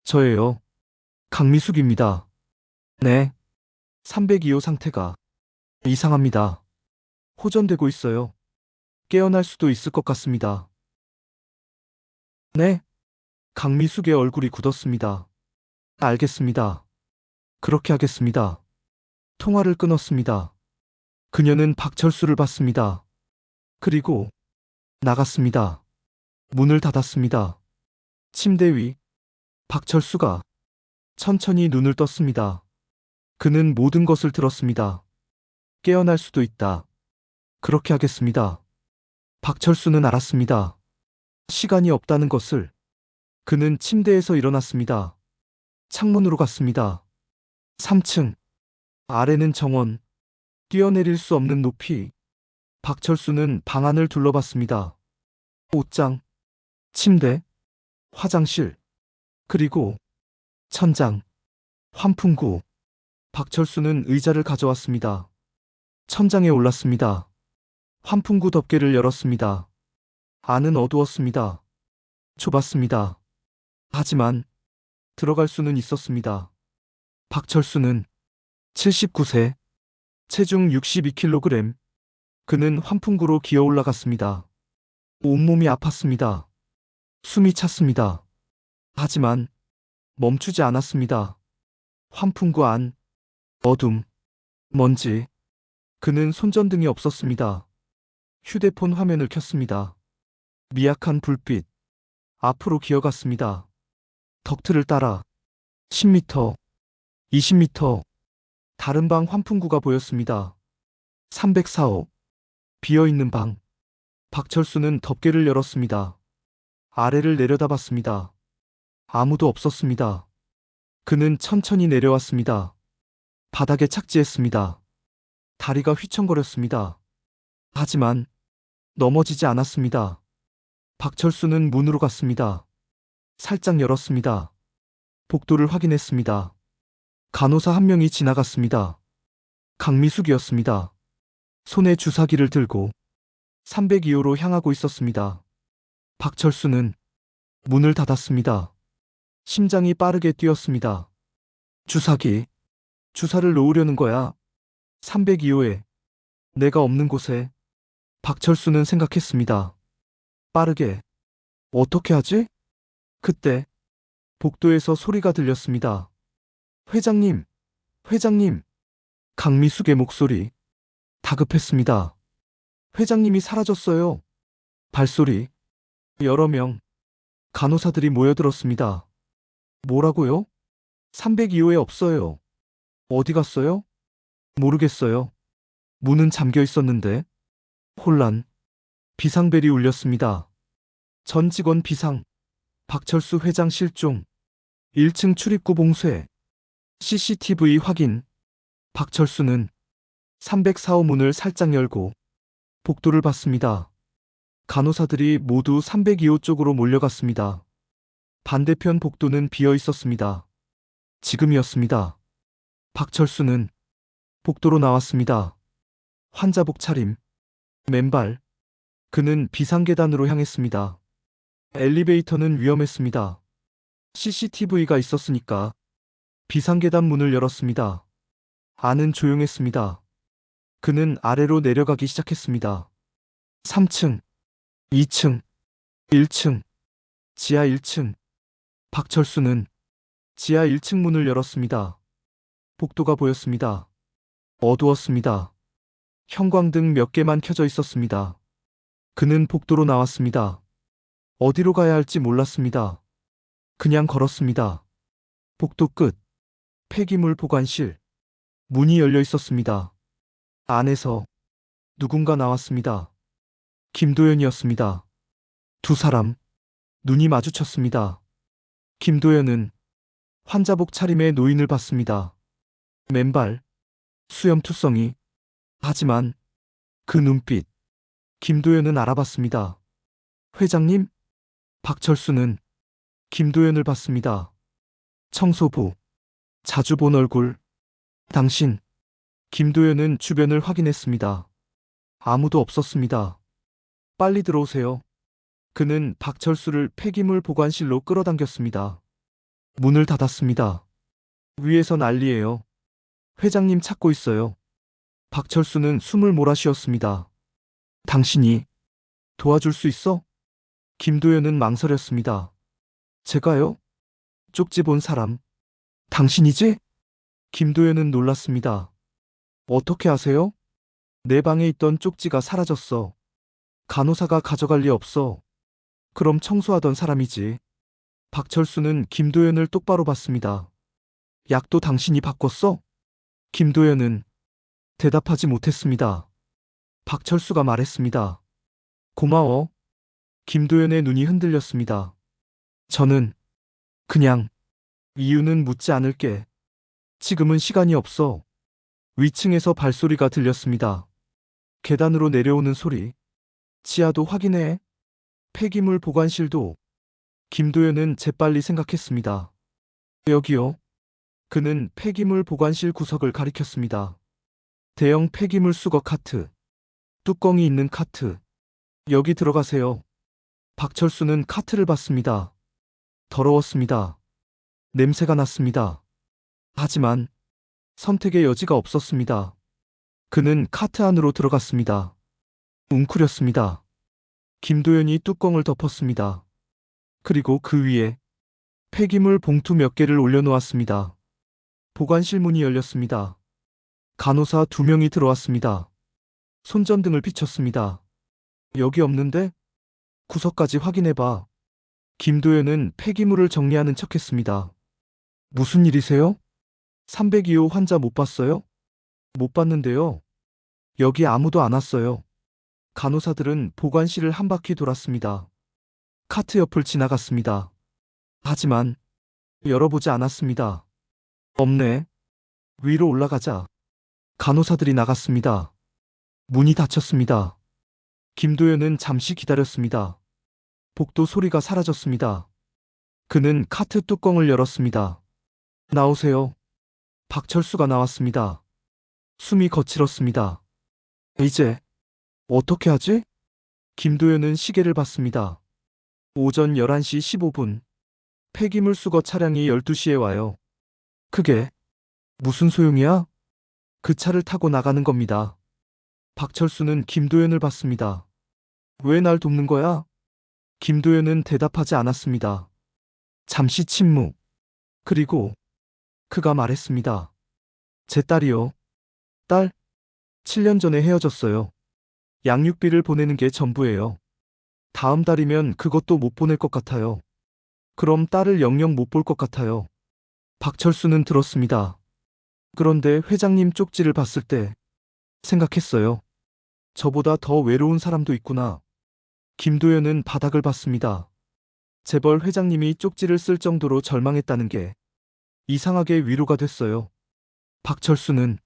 Speaker 3: 저예요. 강미숙입니다. 네. 302호 상태가 이상합니다. 호전되고 있어요. 깨어날 수도 있을 것 같습니다. 네. 강미숙의 얼굴이 굳었습니다. 알겠습니다. 그렇게 하겠습니다. 통화를 끊었습니다. 그녀는 박철수를 봤습니다. 그리고 나갔습니다. 문을 닫았습니다. 침대 위 박철수가 천천히 눈을 떴습니다. 그는 모든 것을 들었습니다. 깨어날 수도 있다. 그렇게 하겠습니다. 박철수는 알았습니다. 시간이 없다는 것을. 그는 침대에서 일어났습니다. 창문으로 갔습니다. 3층. 아래는 정원. 뛰어내릴 수 없는 높이. 박철수는 방 안을 둘러봤습니다. 옷장, 침대, 화장실, 그리고 천장, 환풍구. 박철수는 의자를 가져왔습니다. 천장에 올랐습니다. 환풍구 덮개를 열었습니다. 안은 어두웠습니다. 좁았습니다. 하지만 들어갈 수는 있었습니다. 박철수는 79세, 체중 62kg. 그는 환풍구로 기어 올라갔습니다. 온몸이 아팠습니다. 숨이 찼습니다. 하지만 멈추지 않았습니다. 환풍구 안, 어둠, 먼지. 그는 손전등이 없었습니다. 휴대폰 화면을 켰습니다. 미약한 불빛. 앞으로 기어갔습니다. 덕트를 따라 10m, 20m. 다른 방 환풍구가 보였습니다. 304호. 비어있는 방. 박철수는 덮개를 열었습니다. 아래를 내려다봤습니다. 아무도 없었습니다. 그는 천천히 내려왔습니다. 바닥에 착지했습니다. 다리가 휘청거렸습니다. 하지만 넘어지지 않았습니다. 박철수는 문으로 갔습니다. 살짝 열었습니다. 복도를 확인했습니다. 간호사 한 명이 지나갔습니다. 강미숙이었습니다. 손에 주사기를 들고 302호로 향하고 있었습니다. 박철수는 문을 닫았습니다. 심장이 빠르게 뛰었습니다. 주사기. 주사를 놓으려는 거야. 302호에. 내가 없는 곳에. 박철수는 생각했습니다. 빠르게. 어떻게 하지? 그때 복도에서 소리가 들렸습니다. 회장님, 회장님. 강미숙의 목소리. 다급했습니다. 회장님이 사라졌어요. 발소리. 여러 명. 간호사들이 모여들었습니다. 뭐라고요? 302호에 없어요. 어디 갔어요? 모르겠어요. 문은 잠겨 있었는데. 혼란. 비상벨이 울렸습니다. 전 직원 비상. 박철수 회장 실종. 1층 출입구 봉쇄. CCTV 확인. 박철수는 304호 문을 살짝 열고 복도를 봤습니다. 간호사들이 모두 302호 쪽으로 몰려갔습니다. 반대편 복도는 비어 있었습니다. 지금이었습니다. 박철수는 복도로 나왔습니다. 환자복 차림, 맨발. 그는 비상계단으로 향했습니다. 엘리베이터는 위험했습니다. CCTV가 있었으니까. 비상계단 문을 열었습니다. 안은 조용했습니다. 그는 아래로 내려가기 시작했습니다. 3층, 2층, 1층, 지하 1층. 박철수는 지하 1층 문을 열었습니다. 복도가 보였습니다. 어두웠습니다. 형광등 몇 개만 켜져 있었습니다. 그는 복도로 나왔습니다. 어디로 가야 할지 몰랐습니다. 그냥 걸었습니다. 복도 끝. 폐기물 보관실. 문이 열려 있었습니다. 안에서 누군가 나왔습니다. 김도연이었습니다. 두 사람, 눈이 마주쳤습니다. 김도연은 환자복 차림의 노인을 봤습니다. 맨발, 수염투성이. 하지만 그 눈빛, 김도연은 알아봤습니다. 회장님? 박철수는 김도연을 봤습니다. 청소부, 자주 본 얼굴. 당신. 김도연은 주변을 확인했습니다. 아무도 없었습니다. 빨리 들어오세요. 그는 박철수를 폐기물 보관실로 끌어당겼습니다. 문을 닫았습니다. 위에서 난리예요. 회장님 찾고 있어요. 박철수는 숨을 몰아쉬었습니다. 당신이 도와줄 수 있어? 김도연은 망설였습니다. 제가요? 쪽지 본 사람. 당신이지? 김도연은 놀랐습니다. 어떻게 아세요? 내 방에 있던 쪽지가 사라졌어. 간호사가 가져갈 리 없어. 그럼 청소하던 사람이지. 박철수는 김도연을 똑바로 봤습니다. 약도 당신이 바꿨어? 김도연은 대답하지 못했습니다. 박철수가 말했습니다. 고마워. 김도연의 눈이 흔들렸습니다. 저는 그냥 이유는 묻지 않을게. 지금은 시간이 없어. 위층에서 발소리가 들렸습니다. 계단으로 내려오는 소리. 지하도 확인해. 폐기물 보관실도. 김도연은 재빨리 생각했습니다. 여기요. 그는 폐기물 보관실 구석을 가리켰습니다. 대형 폐기물 수거 카트. 뚜껑이 있는 카트. 여기 들어가세요. 박철수는 카트를 봤습니다. 더러웠습니다. 냄새가 났습니다. 하지만 선택의 여지가 없었습니다. 그는 카트 안으로 들어갔습니다. 웅크렸습니다. 김도연이 뚜껑을 덮었습니다. 그리고 그 위에 폐기물 봉투 몇 개를 올려놓았습니다. 보관실 문이 열렸습니다. 간호사 2명이 들어왔습니다. 손전등을 비췄습니다. 여기 없는데? 구석까지 확인해봐. 김도연은 폐기물을 정리하는 척했습니다. 무슨 일이세요? 302호 환자 못 봤어요? 못 봤는데요. 여기 아무도 안 왔어요. 간호사들은 보관실을 한 바퀴 돌았습니다. 카트 옆을 지나갔습니다. 하지만 열어보지 않았습니다. 없네. 위로 올라가자. 간호사들이 나갔습니다. 문이 닫혔습니다. 김도연은 잠시 기다렸습니다. 복도 소리가 사라졌습니다. 그는 카트 뚜껑을 열었습니다. 나오세요. 박철수가 나왔습니다. 숨이 거칠었습니다. 이제 어떻게 하지? 김도연은 시계를 봤습니다. 오전 11시 15분. 폐기물 수거 차량이 12시에 와요. 그게 무슨 소용이야? 그 차를 타고 나가는 겁니다. 박철수는 김도연을 봤습니다. 왜 날 돕는 거야? 김도연은 대답하지 않았습니다. 잠시 침묵. 그리고 그가 말했습니다. 제 딸이요. 딸? 7년 전에 헤어졌어요. 양육비를 보내는 게 전부예요. 다음 달이면 그것도 못 보낼 것 같아요. 그럼 딸을 영영 못 볼 것 같아요. 박철수는 들었습니다. 그런데 회장님 쪽지를 봤을 때 생각했어요. 저보다 더 외로운 사람도 있구나. 김도연은 바닥을 봤습니다. 재벌 회장님이 쪽지를 쓸 정도로 절망했다는 게 이상하게 위로가 됐어요. 박철수는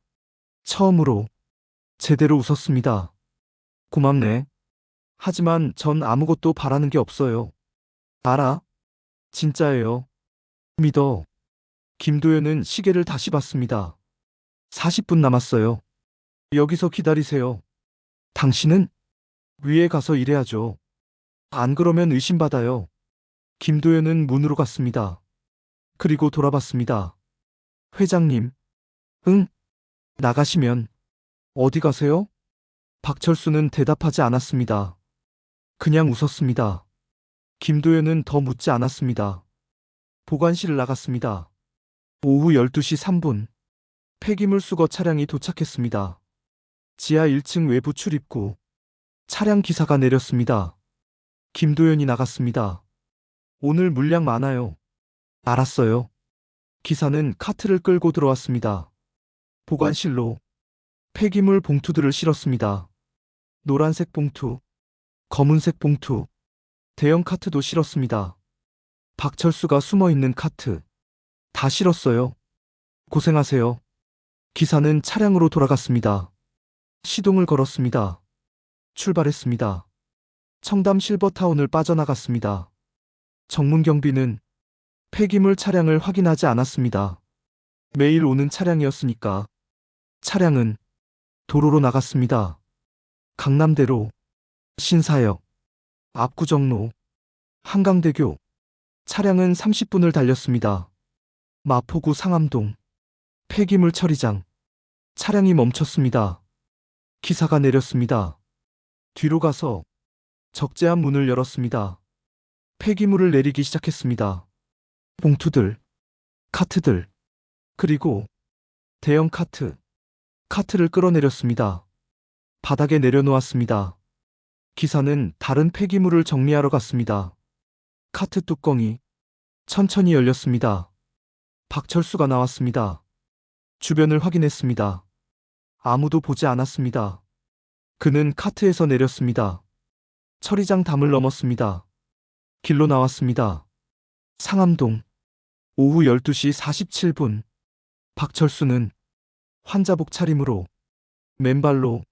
Speaker 3: 처음으로 제대로 웃었습니다. 고맙네. 하지만 전 아무것도 바라는 게 없어요. 알아? 진짜예요. 믿어. 김도연은 시계를 다시 봤습니다. 40분 남았어요. 여기서 기다리세요. 당신은 위에 가서 일해야죠. 안 그러면 의심받아요. 김도연은 문으로 갔습니다. 그리고 돌아봤습니다. 회장님. 응? 나가시면. 어디 가세요? 박철수는 대답하지 않았습니다. 그냥 웃었습니다. 김도연은 더 묻지 않았습니다. 보관실을 나갔습니다. 오후 12시 3분. 폐기물 수거 차량이 도착했습니다. 지하 1층 외부 출입구. 차량 기사가 내렸습니다. 김도연이 나갔습니다. 오늘 물량 많아요. 알았어요. 기사는 카트를 끌고 들어왔습니다. 보관실로 폐기물 봉투들을 실었습니다. 노란색 봉투, 검은색 봉투, 대형 카트도 실었습니다. 박철수가 숨어 있는 카트. 다 실었어요. 고생하세요. 기사는 차량으로 돌아갔습니다. 시동을 걸었습니다. 출발했습니다. 청담 실버타운을 빠져나갔습니다. 정문경비는 폐기물 차량을 확인하지 않았습니다. 매일 오는 차량이었으니까. 차량은 도로로 나갔습니다. 강남대로, 신사역, 압구정로, 한강대교. 차량은 30분을 달렸습니다. 마포구 상암동, 폐기물 처리장. 차량이 멈췄습니다. 기사가 내렸습니다. 뒤로 가서 적재한 문을 열었습니다. 폐기물을 내리기 시작했습니다. 봉투들, 카트들, 그리고 대형 카트. 카트를 끌어내렸습니다. 바닥에 내려놓았습니다. 기사는 다른 폐기물을 정리하러 갔습니다. 카트 뚜껑이 천천히 열렸습니다. 박철수가 나왔습니다. 주변을 확인했습니다. 아무도 보지 않았습니다. 그는 카트에서 내렸습니다. 처리장 담을 넘었습니다. 길로 나왔습니다. 상암동, 오후 12시 47분. 박철수는 환자복 차림으로 맨발로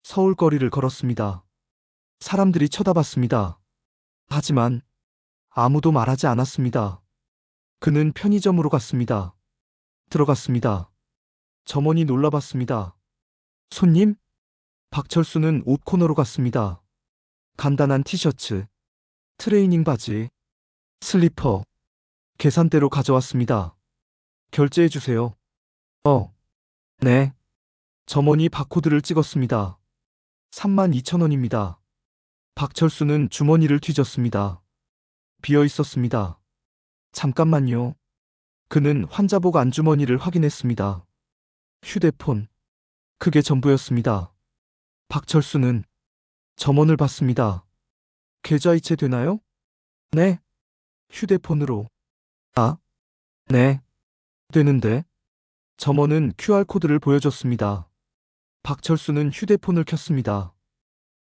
Speaker 3: 서울 거리를 걸었습니다. 사람들이 쳐다봤습니다. 하지만 아무도 말하지 않았습니다. 그는 편의점으로 갔습니다. 들어갔습니다. 점원이 놀라봤습니다. 손님? 박철수는 옷 코너로 갔습니다. 간단한 티셔츠, 트레이닝 바지, 슬리퍼, 계산대로 가져왔습니다. 결제해주세요. 네. 점원이 바코드를 찍었습니다. 32,000원입니다. 박철수는 주머니를 뒤졌습니다. 비어 있었습니다. 잠깐만요. 그는 환자복 안주머니를 확인했습니다. 휴대폰. 그게 전부였습니다. 박철수는 점원을 봤습니다. 계좌이체 되나요? 네. 휴대폰으로. 아, 네. 되는데. 점원은 QR코드를 보여줬습니다. 박철수는 휴대폰을 켰습니다.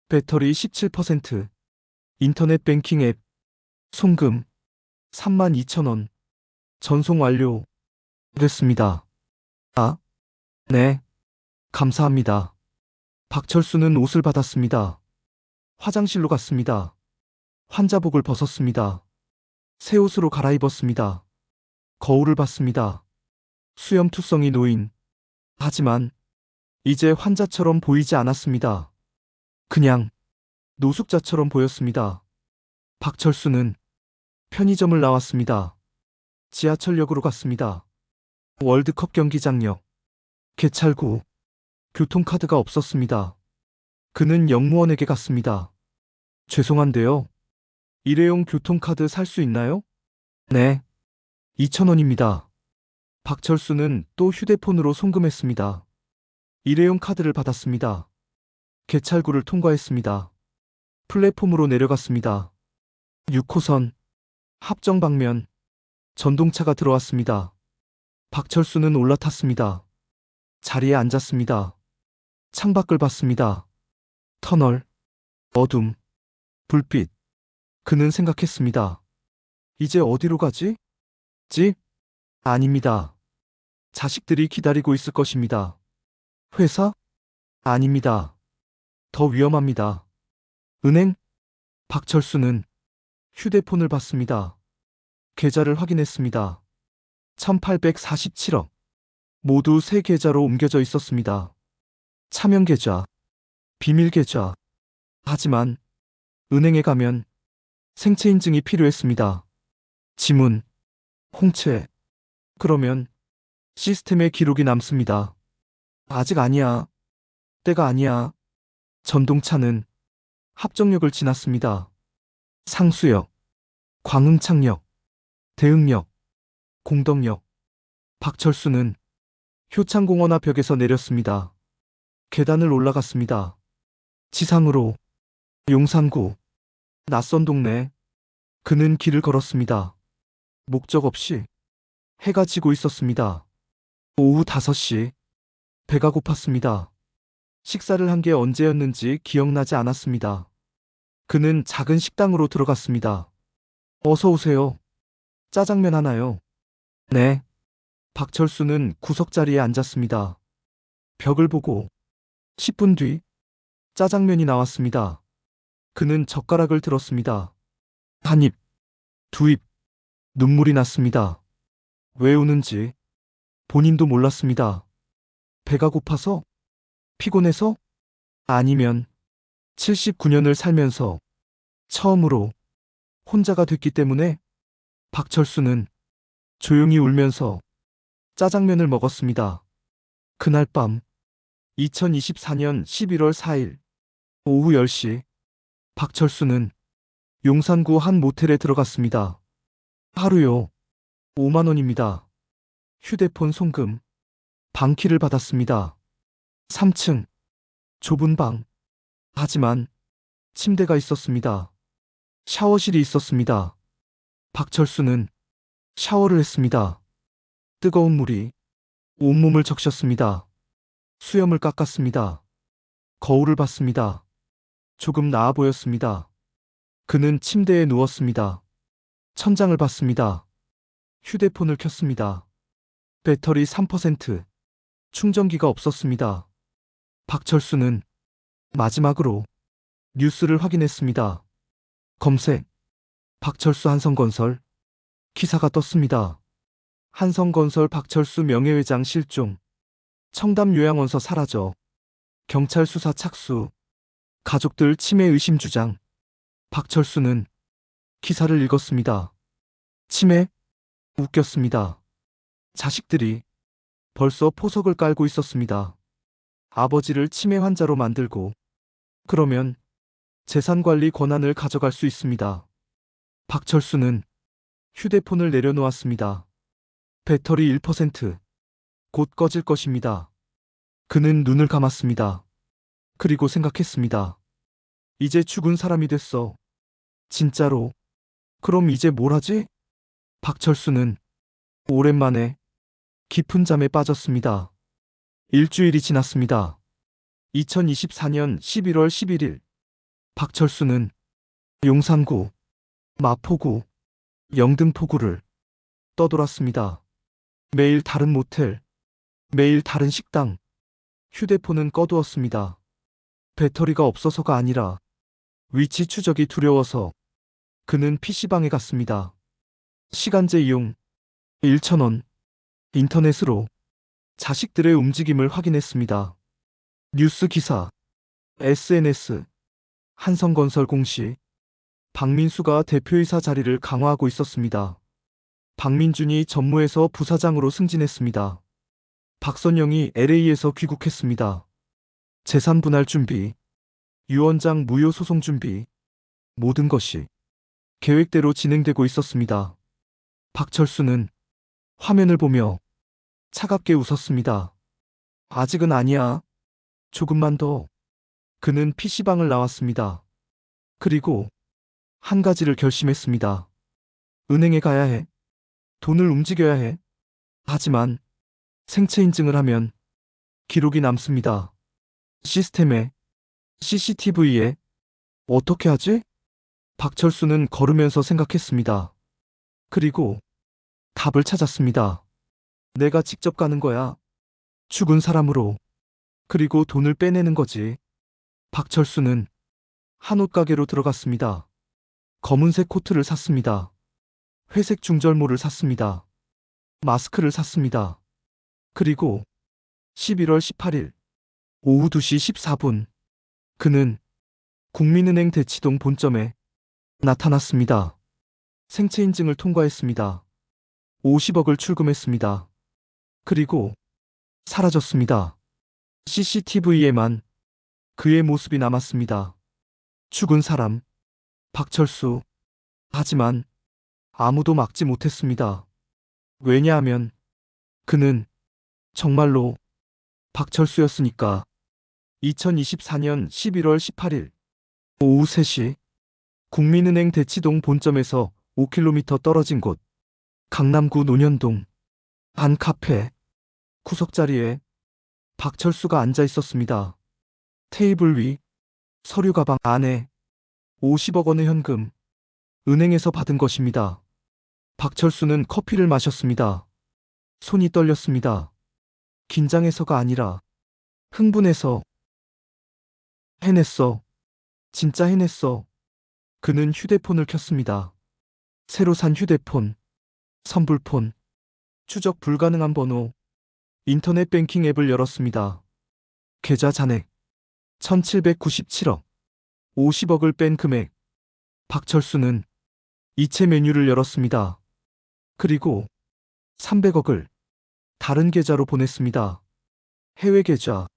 Speaker 3: 배터리 17%. 인터넷 뱅킹 앱. 송금. 32,000원. 전송 완료. 됐습니다. 아, 네. 감사합니다. 박철수는 옷을 받았습니다. 화장실로 갔습니다. 환자복을 벗었습니다. 새 옷으로 갈아입었습니다. 거울을 봤습니다. 수염투성이 놓인. 하지만 이제 환자처럼 보이지 않았습니다. 그냥 노숙자처럼 보였습니다. 박철수는 편의점을 나왔습니다. 지하철역으로 갔습니다. 월드컵 경기장역. 개찰구. 교통카드가 없었습니다. 그는 영무원에게 갔습니다. 죄송한데요. 일회용 교통카드 살 수 있나요? 네. 2,000원입니다. 박철수는 또 휴대폰으로 송금했습니다. 일회용 카드를 받았습니다. 개찰구를 통과했습니다. 플랫폼으로 내려갔습니다. 6호선. 합정 방면. 전동차가 들어왔습니다. 박철수는 올라탔습니다. 자리에 앉았습니다. 창밖을 봤습니다. 터널. 어둠. 불빛. 그는 생각했습니다. 이제 어디로 가지? 집? 아닙니다. 자식들이 기다리고 있을 것입니다. 회사? 아닙니다. 더 위험합니다. 은행? 박철수는 휴대폰을 봤습니다. 계좌를 확인했습니다. 1847억. 모두 세 계좌로 옮겨져 있었습니다. 차명 계좌, 비밀 계좌. 하지만 은행에 가면 생체 인증이 필요했습니다. 지문, 홍채. 그러면 시스템에 기록이 남습니다. 아직 아니야. 때가 아니야. 전동차는 합정역을 지났습니다. 상수역, 광흥창역, 대흥역, 공덕역. 박철수는 효창공원 앞 벽에서 내렸습니다. 계단을 올라갔습니다. 지상으로 용산구, 낯선 동네. 그는 길을 걸었습니다. 목적 없이. 해가 지고 있었습니다. 오후 5시. 배가 고팠습니다. 식사를 한 게 언제였는지 기억나지 않았습니다. 그는 작은 식당으로 들어갔습니다. 어서 오세요. 짜장면 하나요? 네. 박철수는 구석자리에 앉았습니다. 벽을 보고 10분 뒤 짜장면이 나왔습니다. 그는 젓가락을 들었습니다. 한 입, 두 입, 눈물이 났습니다. 왜 우는지 본인도 몰랐습니다. 배가 고파서? 피곤해서? 아니면 79년을 살면서 처음으로 혼자가 됐기 때문에? 박철수는 조용히 울면서 짜장면을 먹었습니다. 그날 밤 2024년 11월 4일 오후 10시 박철수는 용산구 한 모텔에 들어갔습니다. 하루요. 5만 원입니다. 휴대폰 송금. 방키를 받았습니다. 3층. 좁은 방. 하지만 침대가 있었습니다. 샤워실이 있었습니다. 박철수는 샤워를 했습니다. 뜨거운 물이 온몸을 적셨습니다. 수염을 깎았습니다. 거울을 봤습니다. 조금 나아 보였습니다. 그는 침대에 누웠습니다. 천장을 봤습니다. 휴대폰을 켰습니다. 배터리 3%. 충전기가 없었습니다. 박철수는 마지막으로 뉴스를 확인했습니다. 검색. 박철수 한성건설. 기사가 떴습니다. 한성건설 박철수 명예회장 실종. 청담 요양원서 사라져. 경찰 수사 착수. 가족들 치매 의심 주장. 박철수는 기사를 읽었습니다. 치매? 웃겼습니다. 자식들이 벌써 포석을 깔고 있었습니다. 아버지를 치매 환자로 만들고 그러면 재산관리 권한을 가져갈 수 있습니다. 박철수는 휴대폰을 내려놓았습니다. 배터리 1%. 곧 꺼질 것입니다. 그는 눈을 감았습니다. 그리고 생각했습니다. 이제 죽은 사람이 됐어. 진짜로. 그럼 이제 뭘 하지? 박철수는 오랜만에 깊은 잠에 빠졌습니다. 일주일이 지났습니다. 2024년 11월 11일. 박철수는 용산구, 마포구, 영등포구를 떠돌았습니다. 매일 다른 모텔, 매일 다른 식당. 휴대폰은 꺼두었습니다. 배터리가 없어서가 아니라 위치 추적이 두려워서. 그는 PC방에 갔습니다. 시간제 이용 1,000원. 인터넷으로 자식들의 움직임을 확인했습니다. 뉴스 기사, SNS, 한성건설 공시. 박민수가 대표이사 자리를 강화하고 있었습니다. 박민준이 전무에서 부사장으로 승진했습니다. 박선영이 LA에서 귀국했습니다. 재산 분할 준비, 유 원장 무효 소송 준비. 모든 것이 계획대로 진행되고 있었습니다. 박철수는 화면을 보며 차갑게 웃었습니다. 아직은 아니야. 조금만 더. 그는 PC방을 나왔습니다. 그리고 한 가지를 결심했습니다. 은행에 가야 해. 돈을 움직여야 해. 하지만 생체 인증을 하면 기록이 남습니다. 시스템에, CCTV에. 어떻게 하지? 박철수는 걸으면서 생각했습니다. 그리고 답을 찾았습니다. 내가 직접 가는 거야. 죽은 사람으로. 그리고 돈을 빼내는 거지. 박철수는 한옷 가게로 들어갔습니다. 검은색 코트를 샀습니다. 회색 중절모를 샀습니다. 마스크를 샀습니다. 그리고 11월 18일 오후 2시 14분 그는 국민은행 대치동 본점에 나타났습니다. 생체 인증을 통과했습니다. 50억을 출금했습니다. 그리고 사라졌습니다. CCTV에만 그의 모습이 남았습니다. 죽은 사람, 박철수. 하지만 아무도 막지 못했습니다. 왜냐하면 그는 정말로 박철수였으니까. 2024년 11월 18일 오후 3시 국민은행 대치동 본점에서 5km 떨어진 곳 강남구 논현동 한 카페 구석자리에 박철수가 앉아 있었습니다. 테이블 위 서류 가방 안에 50억 원의 현금 은행에서 받은 것입니다. 박철수는 커피를 마셨습니다. 손이 떨렸습니다. 긴장해서가 아니라 흥분해서. 해냈어. 진짜 해냈어. 그는 휴대폰을 켰습니다. 새로 산 휴대폰, 선불폰, 추적 불가능한 번호, 인터넷 뱅킹 앱을 열었습니다. 계좌 잔액 1797억, 50억을 뺀 금액. 박철수는 이체 메뉴를 열었습니다. 그리고 300억을 다른 계좌로 보냈습니다. 해외 계좌,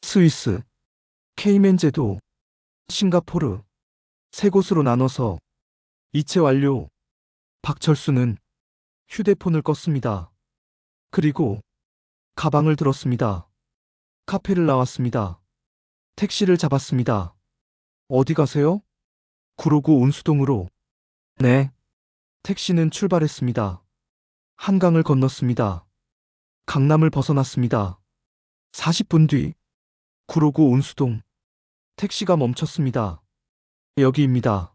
Speaker 3: 스위스, 케이맨 제도, 싱가포르, 세 곳으로 나눠서 이체 완료. 박철수는 휴대폰을 껐습니다. 그리고 가방을 들었습니다. 카페를 나왔습니다. 택시를 잡았습니다. 어디 가세요? 구로구 온수동으로. 네. 택시는 출발했습니다. 한강을 건넜습니다. 강남을 벗어났습니다. 40분 뒤 구로구 온수동. 택시가 멈췄습니다. 여기입니다.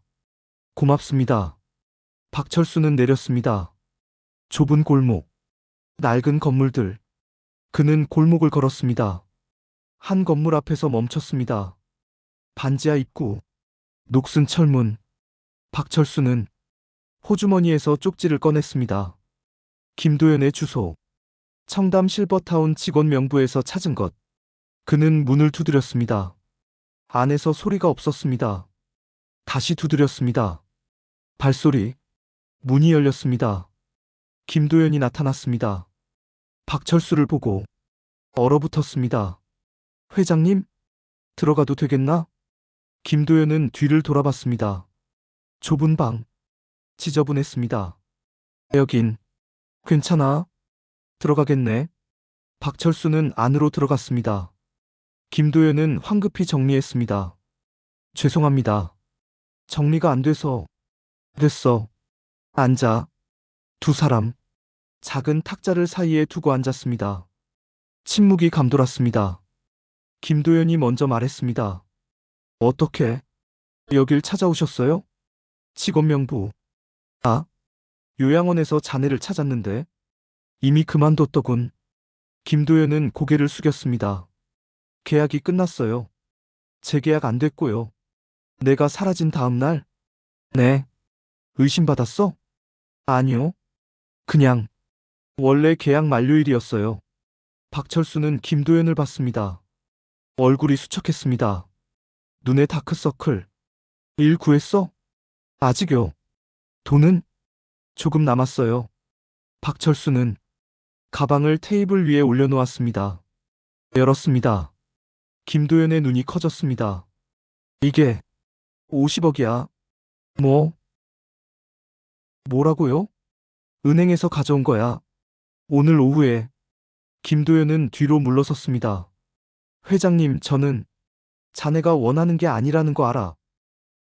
Speaker 3: 고맙습니다. 박철수는 내렸습니다. 좁은 골목, 낡은 건물들. 그는 골목을 걸었습니다. 한 건물 앞에서 멈췄습니다. 반지하 입구, 녹슨 철문. 박철수는 호주머니에서 쪽지를 꺼냈습니다. 김도연의 주소, 청담 실버타운 직원 명부에서 찾은 것. 그는 문을 두드렸습니다. 안에서 소리가 없었습니다. 다시 두드렸습니다. 발소리. 문이 열렸습니다. 김도연이 나타났습니다. 박철수를 보고 얼어붙었습니다. 회장님, 들어가도 되겠나? 김도연은 뒤를 돌아봤습니다. 좁은 방. 지저분했습니다. 여긴 괜찮아. 들어가겠네. 박철수는 안으로 들어갔습니다. 김도연은 황급히 정리했습니다. 죄송합니다. 정리가 안 돼서. 됐어. 앉아. 두 사람 작은 탁자를 사이에 두고 앉았습니다. 침묵이 감돌았습니다. 김도연이 먼저 말했습니다. 어떻게 여길 찾아오셨어요? 직원 명부. 아, 요양원에서 자네를 찾았는데 이미 그만뒀더군. 김도연은 고개를 숙였습니다. 계약이 끝났어요. 재계약 안 됐고요. 내가 사라진 다음 날? 네. 의심받았어? 아니요. 그냥 원래 계약 만료일이었어요. 박철수는 김도연을 봤습니다. 얼굴이 수척했습니다. 눈에 다크서클. 일 구했어? 아직요. 돈은? 조금 남았어요. 박철수는 가방을 테이블 위에 올려놓았습니다. 열었습니다. 김도연의 눈이 커졌습니다. 이게 50억이야. 뭐라고요? 은행에서 가져온 거야. 오늘 오후에. 김도연은 뒤로 물러섰습니다. 회장님, 저는 자네가 원하는 게 아니라는 거 알아.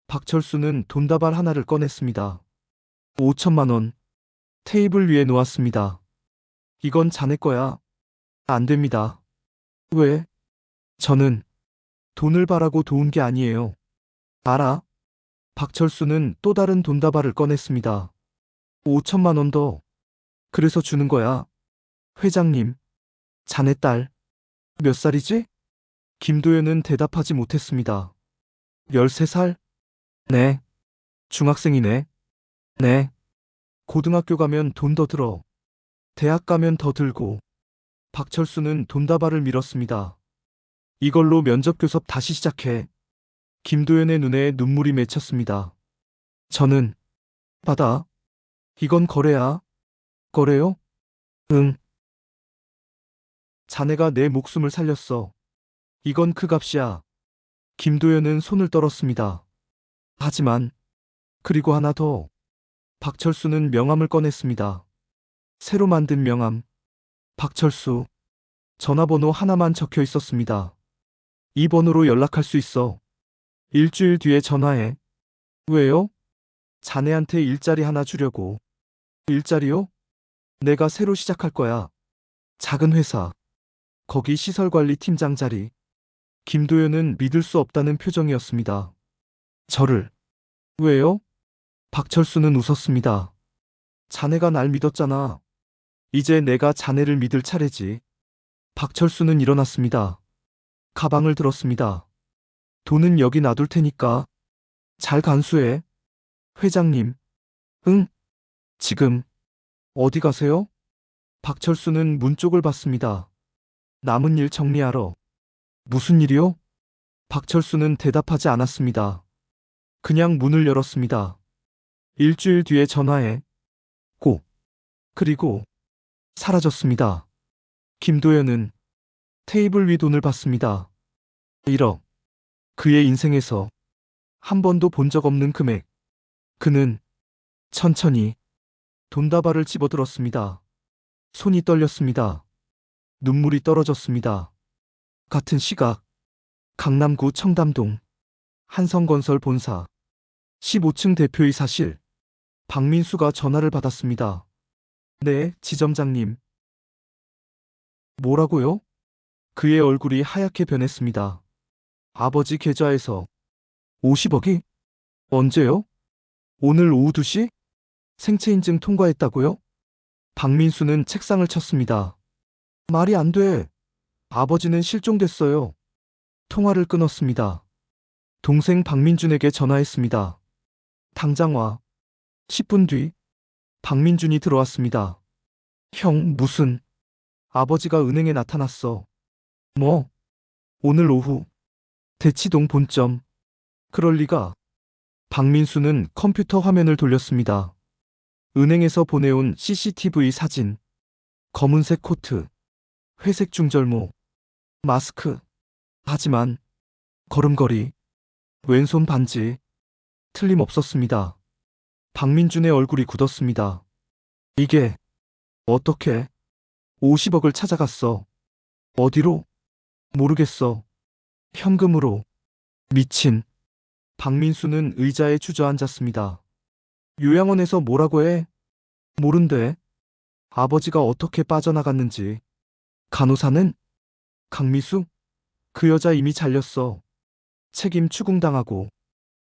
Speaker 3: 박철수는 돈다발 하나를 꺼냈습니다. 5천만 원. 테이블 위에 놓았습니다. 이건 자네 거야. 안 됩니다. 왜? 저는 돈을 바라고 도운 게 아니에요. 알아? 박철수는 또 다른 돈다발을 꺼냈습니다. 5천만 원 더. 그래서 주는 거야. 회장님, 자네 딸 몇 살이지? 김도연은 대답하지 못했습니다. 13살? 네. 중학생이네. 네. 고등학교 가면 돈 더 들어. 대학 가면 더 들고. 박철수는 돈다발을 밀었습니다. 이걸로 면접 교섭 다시 시작해. 김도연의 눈에 눈물이 맺혔습니다. 저는 받아. 이건 거래야. 거래요? 응. 자네가 내 목숨을 살렸어. 이건 그 값이야. 김도연은 손을 떨었습니다. 하지만 그리고 하나 더. 박철수는 명함을 꺼냈습니다. 새로 만든 명함. 박철수. 전화번호 하나만 적혀 있었습니다. 이 번호로 연락할 수 있어. 일주일 뒤에 전화해. 왜요? 자네한테 일자리 하나 주려고. 일자리요? 내가 새로 시작할 거야. 작은 회사. 거기 시설관리 팀장 자리. 김도연은 믿을 수 없다는 표정이었습니다. 저를. 왜요? 박철수는 웃었습니다. 자네가 날 믿었잖아. 이제 내가 자네를 믿을 차례지. 박철수는 일어났습니다. 가방을 들었습니다. 돈은 여기 놔둘 테니까 잘 간수해. 회장님. 응? 지금 어디 가세요? 박철수는 문 쪽을 봤습니다. 남은 일 정리하러. 무슨 일이요? 박철수는 대답하지 않았습니다. 그냥 문을 열었습니다. 일주일 뒤에 전화해. 꼭. 그리고 사라졌습니다. 김도연은 테이블 위 돈을 봤습니다. 1억. 그의 인생에서 한 번도 본 적 없는 금액. 그는 천천히 돈다발을 집어들었습니다. 손이 떨렸습니다. 눈물이 떨어졌습니다. 같은 시각 강남구 청담동 한성건설 본사 15층 대표이사실. 박민수가 전화를 받았습니다. 네, 지점장님. 뭐라고요? 그의 얼굴이 하얗게 변했습니다. 아버지 계좌에서 50억이? 언제요? 오늘 오후 2시? 생체인증 통과했다고요? 박민수는 책상을 쳤습니다. 말이 안 돼. 아버지는 실종됐어요. 통화를 끊었습니다. 동생 박민준에게 전화했습니다. 당장 와. 10분 뒤 박민준이 들어왔습니다. 형, 무슨? 아버지가 은행에 나타났어. 뭐? 오늘 오후 대치동 본점. 그럴 리가. 박민수는 컴퓨터 화면을 돌렸습니다. 은행에서 보내온 CCTV 사진. 검은색 코트, 회색 중절모, 마스크. 하지만 걸음걸이, 왼손 반지. 틀림없었습니다. 박민준의 얼굴이 굳었습니다. 이게 어떻게 50억을 찾아갔어? 어디로? 모르겠어. 현금으로. 미친. 박민수는 의자에 주저앉았습니다. 요양원에서 뭐라고 해? 모른대. 아버지가 어떻게 빠져나갔는지. 간호사는? 강미수? 그 여자 이미 잘렸어. 책임 추궁당하고.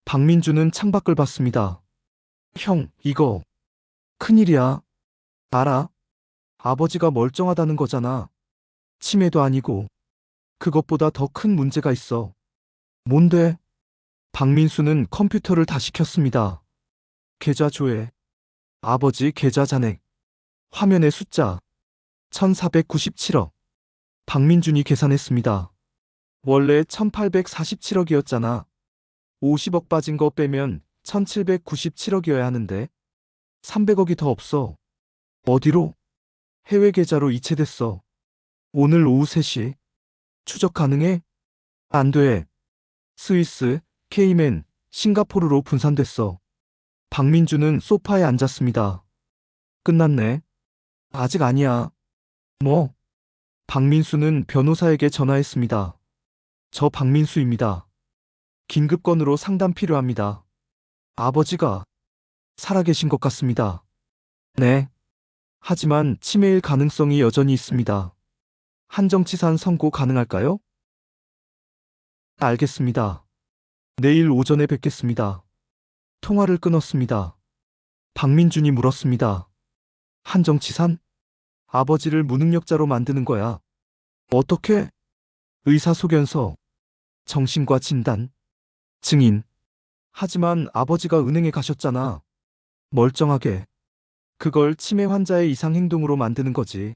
Speaker 3: 박민주는 창밖을 봤습니다. 형, 이거 큰일이야. 알아? 아버지가 멀쩡하다는 거잖아. 치매도 아니고. 그것보다 더 큰 문제가 있어. 뭔데? 박민수는 컴퓨터를 다시 켰습니다. 계좌 조회. 아버지 계좌 잔액. 화면에 숫자. 1497억. 박민준이 계산했습니다. 원래 1847억이었잖아. 50억 빠진 거 빼면 1797억이어야 하는데 300억이 더 없어. 어디로? 해외 계좌로 이체됐어. 오늘 오후 3시. 추적 가능해? 안 돼. 스위스, 케이맨, 싱가포르로 분산됐어. 박민주는 소파에 앉았습니다. 끝났네. 아직 아니야. 뭐? 박민수는 변호사에게 전화했습니다. 저 박민수입니다. 긴급 건으로 상담 필요합니다. 아버지가 살아계신 것 같습니다. 네. 하지만 치매일 가능성이 여전히 있습니다. 한정치산 선고 가능할까요? 알겠습니다. 내일 오전에 뵙겠습니다. 통화를 끊었습니다. 박민준이 물었습니다. 한정치산? 아버지를 무능력자로 만드는 거야. 어떻게? 의사소견서, 정신과 진단, 증인. 하지만 아버지가 은행에 가셨잖아. 멀쩡하게. 그걸 치매 환자의 이상 행동으로 만드는 거지.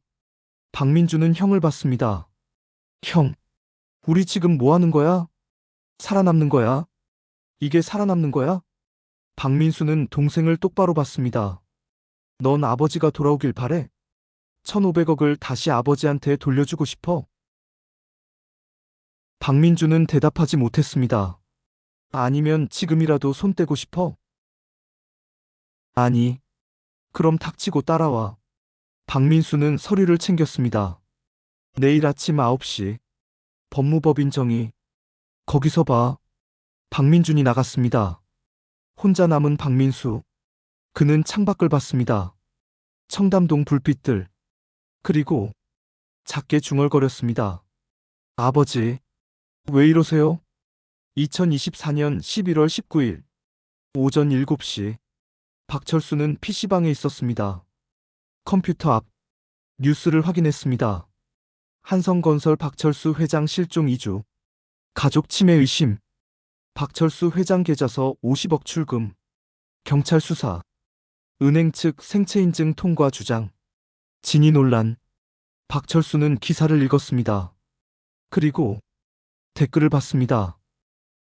Speaker 3: 박민주는 형을 봤습니다. 형, 우리 지금 뭐 하는 거야? 살아남는 거야? 이게 살아남는 거야? 박민수는 동생을 똑바로 봤습니다. 넌 아버지가 돌아오길 바래? 1,500억을 다시 아버지한테 돌려주고 싶어? 박민주는 대답하지 못했습니다. 아니면 지금이라도 손 떼고 싶어? 아니. 그럼 닥치고 따라와. 박민수는 서류를 챙겼습니다. 내일 아침 9시. 법무법인 정의. 거기서 봐. 박민준이 나갔습니다. 혼자 남은 박민수. 그는 창밖을 봤습니다. 청담동 불빛들. 그리고 작게 중얼거렸습니다. 아버지, 왜 이러세요? 2024년 11월 19일 오전 7시 박철수는 PC방에 있었습니다. 컴퓨터 앞 뉴스를 확인했습니다. 한성건설 박철수 회장 실종 2주. 가족 치매 의심. 박철수 회장 계좌서 50억 출금. 경찰 수사. 은행 측 생체 인증 통과 주장. 진위 논란. 박철수는 기사를 읽었습니다. 그리고 댓글을 봤습니다.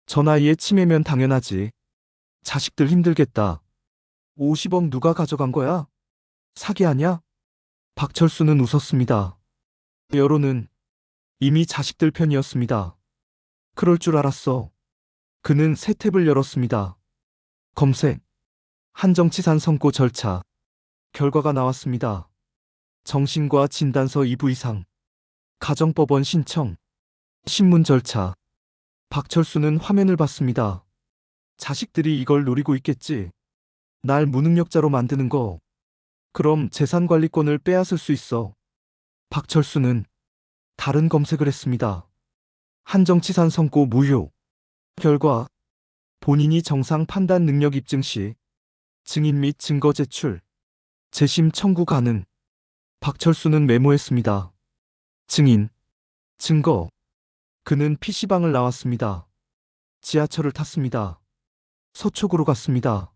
Speaker 3: 저 나이에 치매면 당연하지. 자식들 힘들겠다. 50억 누가 가져간 거야? 사기 아냐? 박철수는 웃었습니다. 여론은 이미 자식들 편이었습니다. 그럴 줄 알았어. 그는 새 탭을 열었습니다. 검색. 한정치산 선고 절차. 결과가 나왔습니다. 정신과 진단서 2부 이상. 가정법원 신청. 신문 절차. 박철수는 화면을 봤습니다. 자식들이 이걸 노리고 있겠지. 날 무능력자로 만드는 거. 그럼 재산관리권을 빼앗을 수 있어. 박철수는 다른 검색을 했습니다. 한정치산 선고 무효. 결과. 본인이 정상 판단 능력 입증 시 증인 및 증거 제출. 재심 청구 가능. 박철수는 메모했습니다. 증인. 증거. 그는 PC방을 나왔습니다. 지하철을 탔습니다. 서초구로 갔습니다.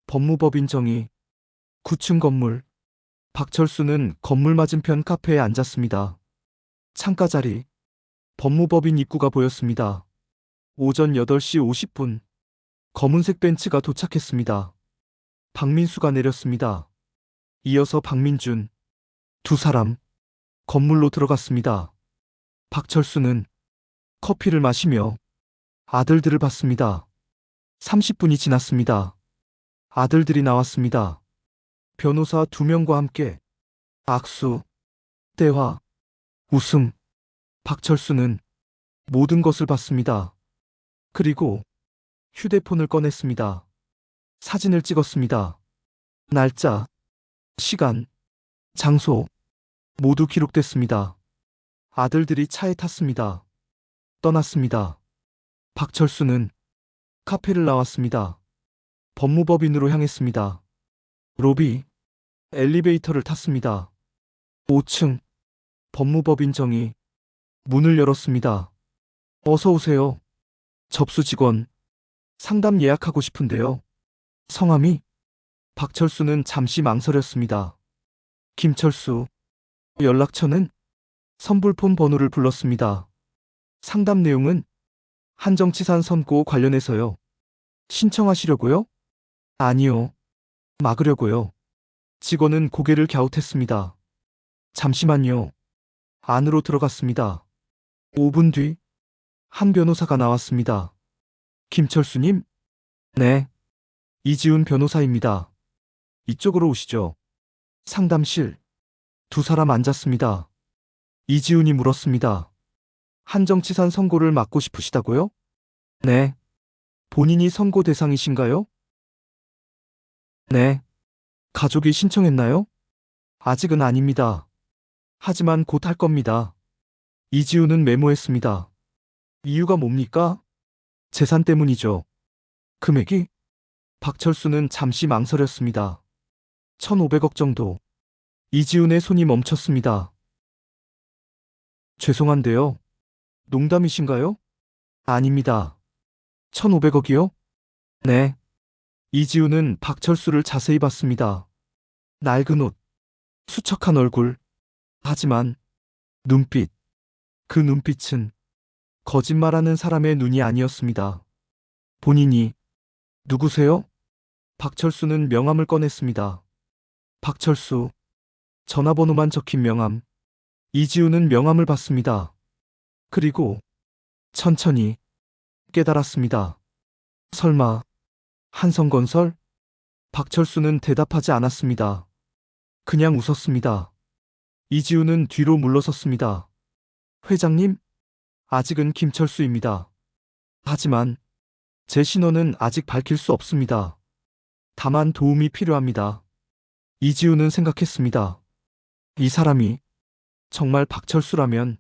Speaker 3: 법무법인 정의. 9층 건물. 박철수는 건물 맞은편 카페에 앉았습니다. 창가 자리. 법무법인 입구가 보였습니다. 오전 8시 50분. 검은색 벤츠가 도착했습니다. 박민수가 내렸습니다. 이어서 박민준. 두 사람. 건물로 들어갔습니다. 박철수는 커피를 마시며 아들들을 봤습니다. 30분이 지났습니다. 아들들이 나왔습니다. 변호사 2명과 함께 악수, 대화, 웃음. 박철수는 모든 것을 봤습니다. 그리고 휴대폰을 꺼냈습니다. 사진을 찍었습니다. 날짜, 시간, 장소 모두 기록됐습니다. 아들들이 차에 탔습니다. 떠났습니다. 박철수는 카페를 나왔습니다. 법무법인으로 향했습니다. 로비, 엘리베이터를 탔습니다. 5층, 법무법인 정의. 문을 열었습니다. 어서 오세요. 접수 직원. 상담 예약하고 싶은데요. 성함이? 박철수는 잠시 망설였습니다. 김철수. 연락처는? 선불폰 번호를 불렀습니다. 상담 내용은? 한정치산 선고 관련해서요. 신청하시려고요? 아니요. 막으려고요. 직원은 고개를 갸웃했습니다. 잠시만요. 안으로 들어갔습니다. 5분 뒤, 한 변호사가 나왔습니다. 김철수님? 네. 이지훈 변호사입니다. 이쪽으로 오시죠. 상담실. 두 사람 앉았습니다. 이지훈이 물었습니다. 한정치산 선고를 막고 싶으시다고요? 네. 본인이 선고 대상이신가요? 네. 가족이 신청했나요? 아직은 아닙니다. 하지만 곧 할 겁니다. 이지훈은 메모했습니다. 이유가 뭡니까? 재산 때문이죠. 금액이? 박철수는 잠시 망설였습니다. 1,500억 정도. 이지훈의 손이 멈췄습니다. 죄송한데요. 농담이신가요? 아닙니다. 1,500억이요? 네. 이지우는 박철수를 자세히 봤습니다. 낡은 옷, 수척한 얼굴. 하지만 눈빛, 그 눈빛은 거짓말하는 사람의 눈이 아니었습니다. 본인이 누구세요? 박철수는 명함을 꺼냈습니다. 박철수, 전화번호만 적힌 명함. 이지우는 명함을 받습니다. 그리고 천천히 깨달았습니다. 설마 한성건설? 박철수는 대답하지 않았습니다. 그냥 웃었습니다. 이지우는 뒤로 물러섰습니다. 회장님? 아직은 김철수입니다. 하지만 제 신원은 아직 밝힐 수 없습니다. 다만 도움이 필요합니다. 이지우는 생각했습니다. 이 사람이 정말 박철수라면,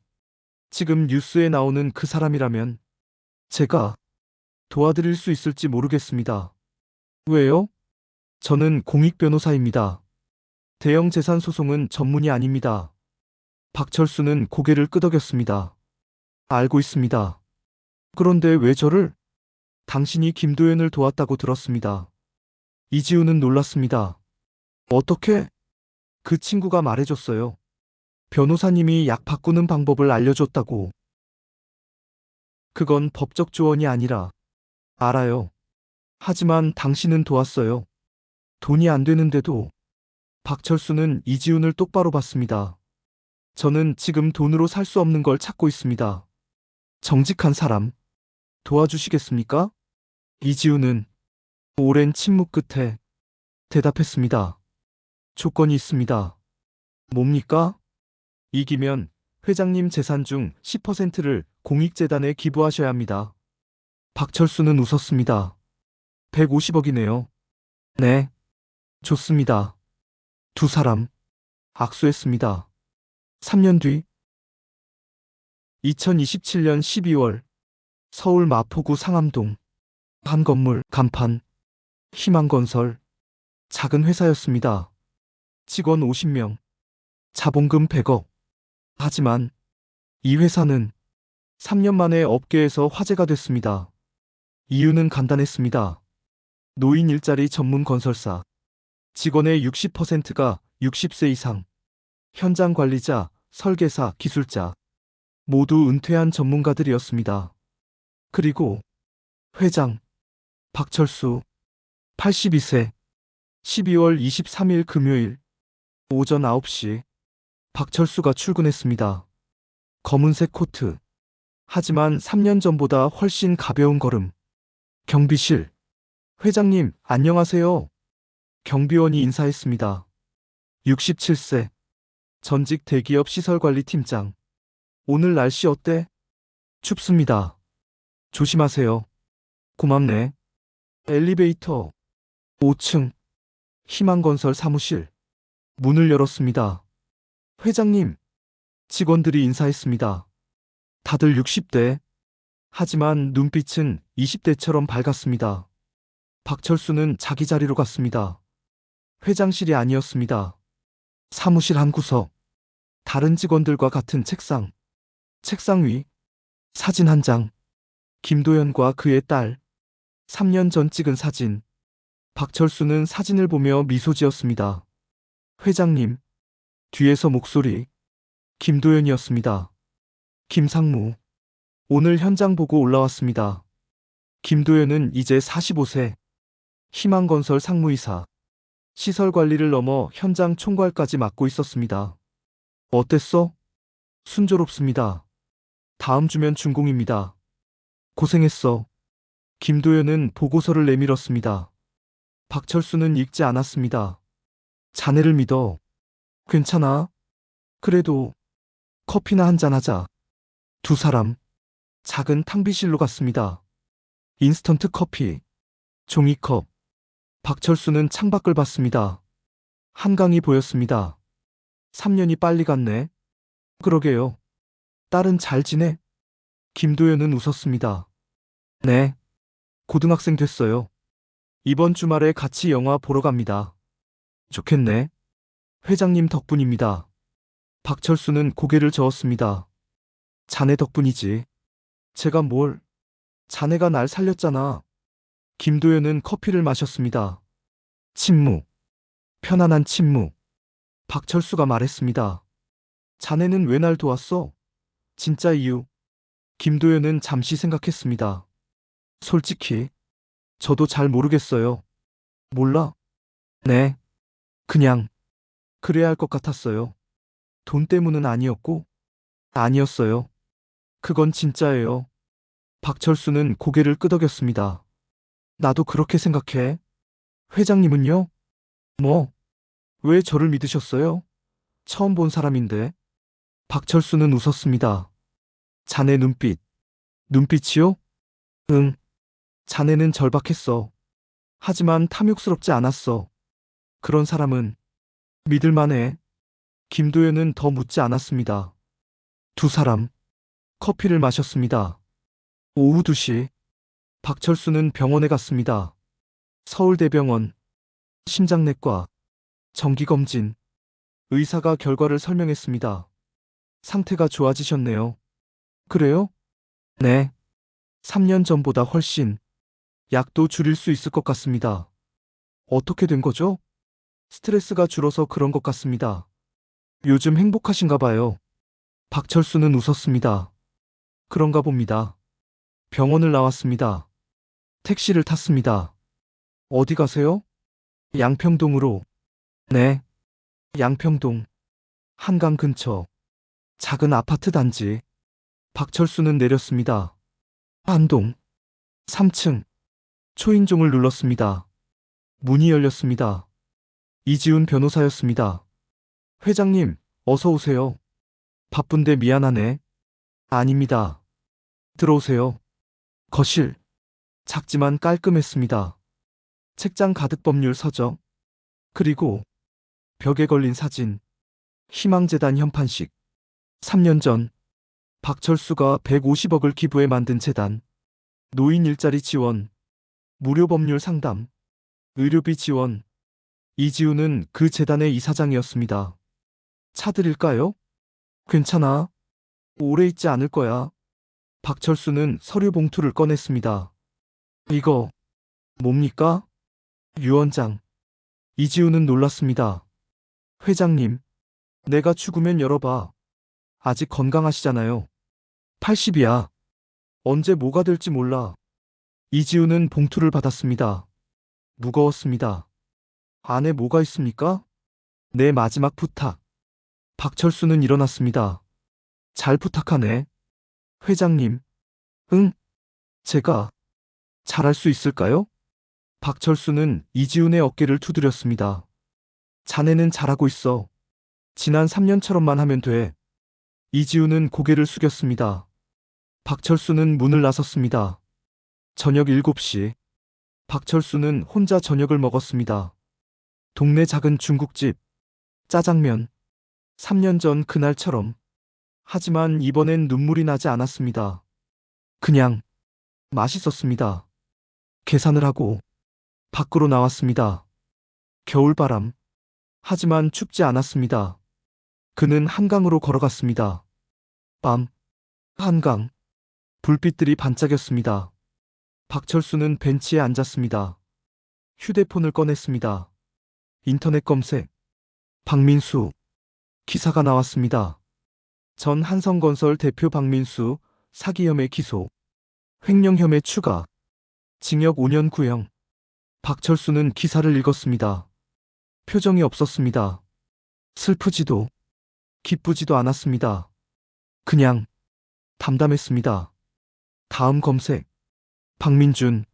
Speaker 3: 지금 뉴스에 나오는 그 사람이라면 제가 도와드릴 수 있을지 모르겠습니다. 왜요? 저는 공익 변호사입니다. 대형 재산 소송은 전문이 아닙니다. 박철수는 고개를 끄덕였습니다. 알고 있습니다. 그런데 왜 저를? 당신이 김도연을 도왔다고 들었습니다. 이지우는 놀랐습니다. 어떻게? 그 친구가 말해줬어요. 변호사님이 약 바꾸는 방법을 알려줬다고. 그건 법적 조언이 아니라. 알아요. 하지만 당신은 도왔어요. 돈이 안 되는데도. 박철수는 이지훈을 똑바로 봤습니다. 저는 지금 돈으로 살 수 없는 걸 찾고 있습니다. 정직한 사람. 도와주시겠습니까? 이지훈은 오랜 침묵 끝에 대답했습니다. 조건이 있습니다. 뭡니까? 이기면 회장님 재산 중 10%를 공익재단에 기부하셔야 합니다. 박철수는 웃었습니다. 150억이네요. 네. 좋습니다. 두 사람 악수했습니다. 3년 뒤 2027년 12월 서울 마포구 상암동 한 건물 간판 희망건설 작은 회사였습니다. 직원 50명, 자본금 100억. 하지만 이 회사는 3년 만에 업계에서 화제가 됐습니다. 이유는 간단했습니다. 노인 일자리 전문 건설사. 직원의 60%가 60세 이상. 현장 관리자, 설계사, 기술자. 모두 은퇴한 전문가들이었습니다. 그리고 회장 박철수 82세. 12월 23일 금요일 오전 9시 박철수가 출근했습니다. 검은색 코트. 하지만 3년 전보다 훨씬 가벼운 걸음. 경비실. 회장님, 안녕하세요. 경비원이 인사했습니다. 67세. 전직 대기업 시설관리팀장. 오늘 날씨 어때? 춥습니다. 조심하세요. 고맙네. 엘리베이터. 5층. 희망건설 사무실. 문을 열었습니다. 회장님. 직원들이 인사했습니다. 다들 60대. 하지만 눈빛은 20대처럼 밝았습니다. 박철수는 자기 자리로 갔습니다. 회장실이 아니었습니다. 사무실 한 구석. 다른 직원들과 같은 책상. 책상 위 사진 한 장. 김도연과 그의 딸. 3년 전 찍은 사진. 박철수는 사진을 보며 미소 지었습니다. 회장님. 뒤에서 목소리. 김도연이었습니다. 김상무. 오늘 현장 보고 올라왔습니다. 김도연은 이제 45세. 희망건설 상무이사. 시설 관리를 넘어 현장 총괄까지 맡고 있었습니다. 어땠어? 순조롭습니다. 다음 주면 준공입니다. 고생했어. 김도연은 보고서를 내밀었습니다. 박철수는 읽지 않았습니다. 자네를 믿어. 괜찮아. 그래도 커피나 한잔 하자. 두 사람 작은 탕비실로 갔습니다. 인스턴트 커피, 종이컵. 박철수는 창밖을 봤습니다. 한강이 보였습니다. 3년이 빨리 갔네. 그러게요. 딸은 잘 지내? 김도연은 웃었습니다. 네. 고등학생 됐어요. 이번 주말에 같이 영화 보러 갑니다. 좋겠네. 회장님 덕분입니다. 박철수는 고개를 저었습니다. 자네 덕분이지. 제가 뭘? 자네가 날 살렸잖아. 김도연은 커피를 마셨습니다. 침묵. 편안한 침묵. 박철수가 말했습니다. 자네는 왜 날 도왔어? 진짜 이유. 김도연은 잠시 생각했습니다. 솔직히, 저도 잘 모르겠어요. 몰라? 네. 그냥, 그래야 할 것 같았어요. 돈 때문은 아니었고, 아니었어요. 그건 진짜예요. 박철수는 고개를 끄덕였습니다. 나도 그렇게 생각해. 회장님은요? 뭐, 왜 저를 믿으셨어요? 처음 본 사람인데. 박철수는 웃었습니다. 자네 눈빛이요? 응. 자네는 절박했어. 하지만 탐욕스럽지 않았어. 그런 사람은 믿을만해. 김도연은 더 묻지 않았습니다. 두 사람, 커피를 마셨습니다. 오후 2시, 박철수는 병원에 갔습니다. 서울대병원, 심장내과, 정기검진. 의사가 결과를 설명했습니다. 상태가 좋아지셨네요. 그래요? 네. 3년 전보다 훨씬. 약도 줄일 수 있을 것 같습니다. 어떻게 된 거죠? 스트레스가 줄어서 그런 것 같습니다. 요즘 행복하신가 봐요. 박철수는 웃었습니다. 그런가 봅니다. 병원을 나왔습니다. 택시를 탔습니다. 어디 가세요? 양평동으로. 네. 양평동. 한강 근처. 작은 아파트 단지. 박철수는 내렸습니다. 안동. 3층. 초인종을 눌렀습니다. 문이 열렸습니다. 이지훈 변호사였습니다. 회장님, 어서 오세요. 바쁜데 미안하네. 아닙니다. 들어오세요. 거실. 작지만 깔끔했습니다. 책장 가득 법률 서적. 그리고 벽에 걸린 사진. 희망재단 현판식. 3년 전 박철수가 150억을 기부해 만든 재단. 노인 일자리 지원. 무료 법률 상담. 의료비 지원. 이지우는 그 재단의 이사장이었습니다. 차 드릴까요? 괜찮아. 오래 있지 않을 거야. 박철수는 서류 봉투를 꺼냈습니다. 이거 뭡니까? 유언장. 이지우는 놀랐습니다. 회장님, 내가 죽으면 열어봐. 아직 건강하시잖아요. 80이야. 언제 뭐가 될지 몰라. 이지우는 봉투를 받았습니다. 무거웠습니다. 안에 뭐가 있습니까? 내 마지막 부탁. 박철수는 일어났습니다. 잘 부탁하네. 회장님. 응? 제가 잘할 수 있을까요? 박철수는 이지훈의 어깨를 두드렸습니다. 자네는 잘하고 있어. 지난 3년처럼만 하면 돼. 이지훈은 고개를 숙였습니다. 박철수는 문을 나섰습니다. 저녁 7시. 박철수는 혼자 저녁을 먹었습니다. 동네 작은 중국집. 짜장면. 3년 전 그날처럼. 하지만 이번엔 눈물이 나지 않았습니다. 그냥 맛있었습니다. 계산을 하고 밖으로 나왔습니다. 겨울바람. 하지만 춥지 않았습니다. 그는 한강으로 걸어갔습니다. 밤. 한강. 불빛들이 반짝였습니다. 박철수는 벤치에 앉았습니다. 휴대폰을 꺼냈습니다. 인터넷 검색. 박민수. 기사가 나왔습니다. 전 한성건설 대표 박민수 사기 혐의 기소. 횡령 혐의 추가. 징역 5년 구형. 박철수는 기사를 읽었습니다. 표정이 없었습니다. 슬프지도 기쁘지도 않았습니다. 그냥 담담했습니다. 다음 검색. 박민준.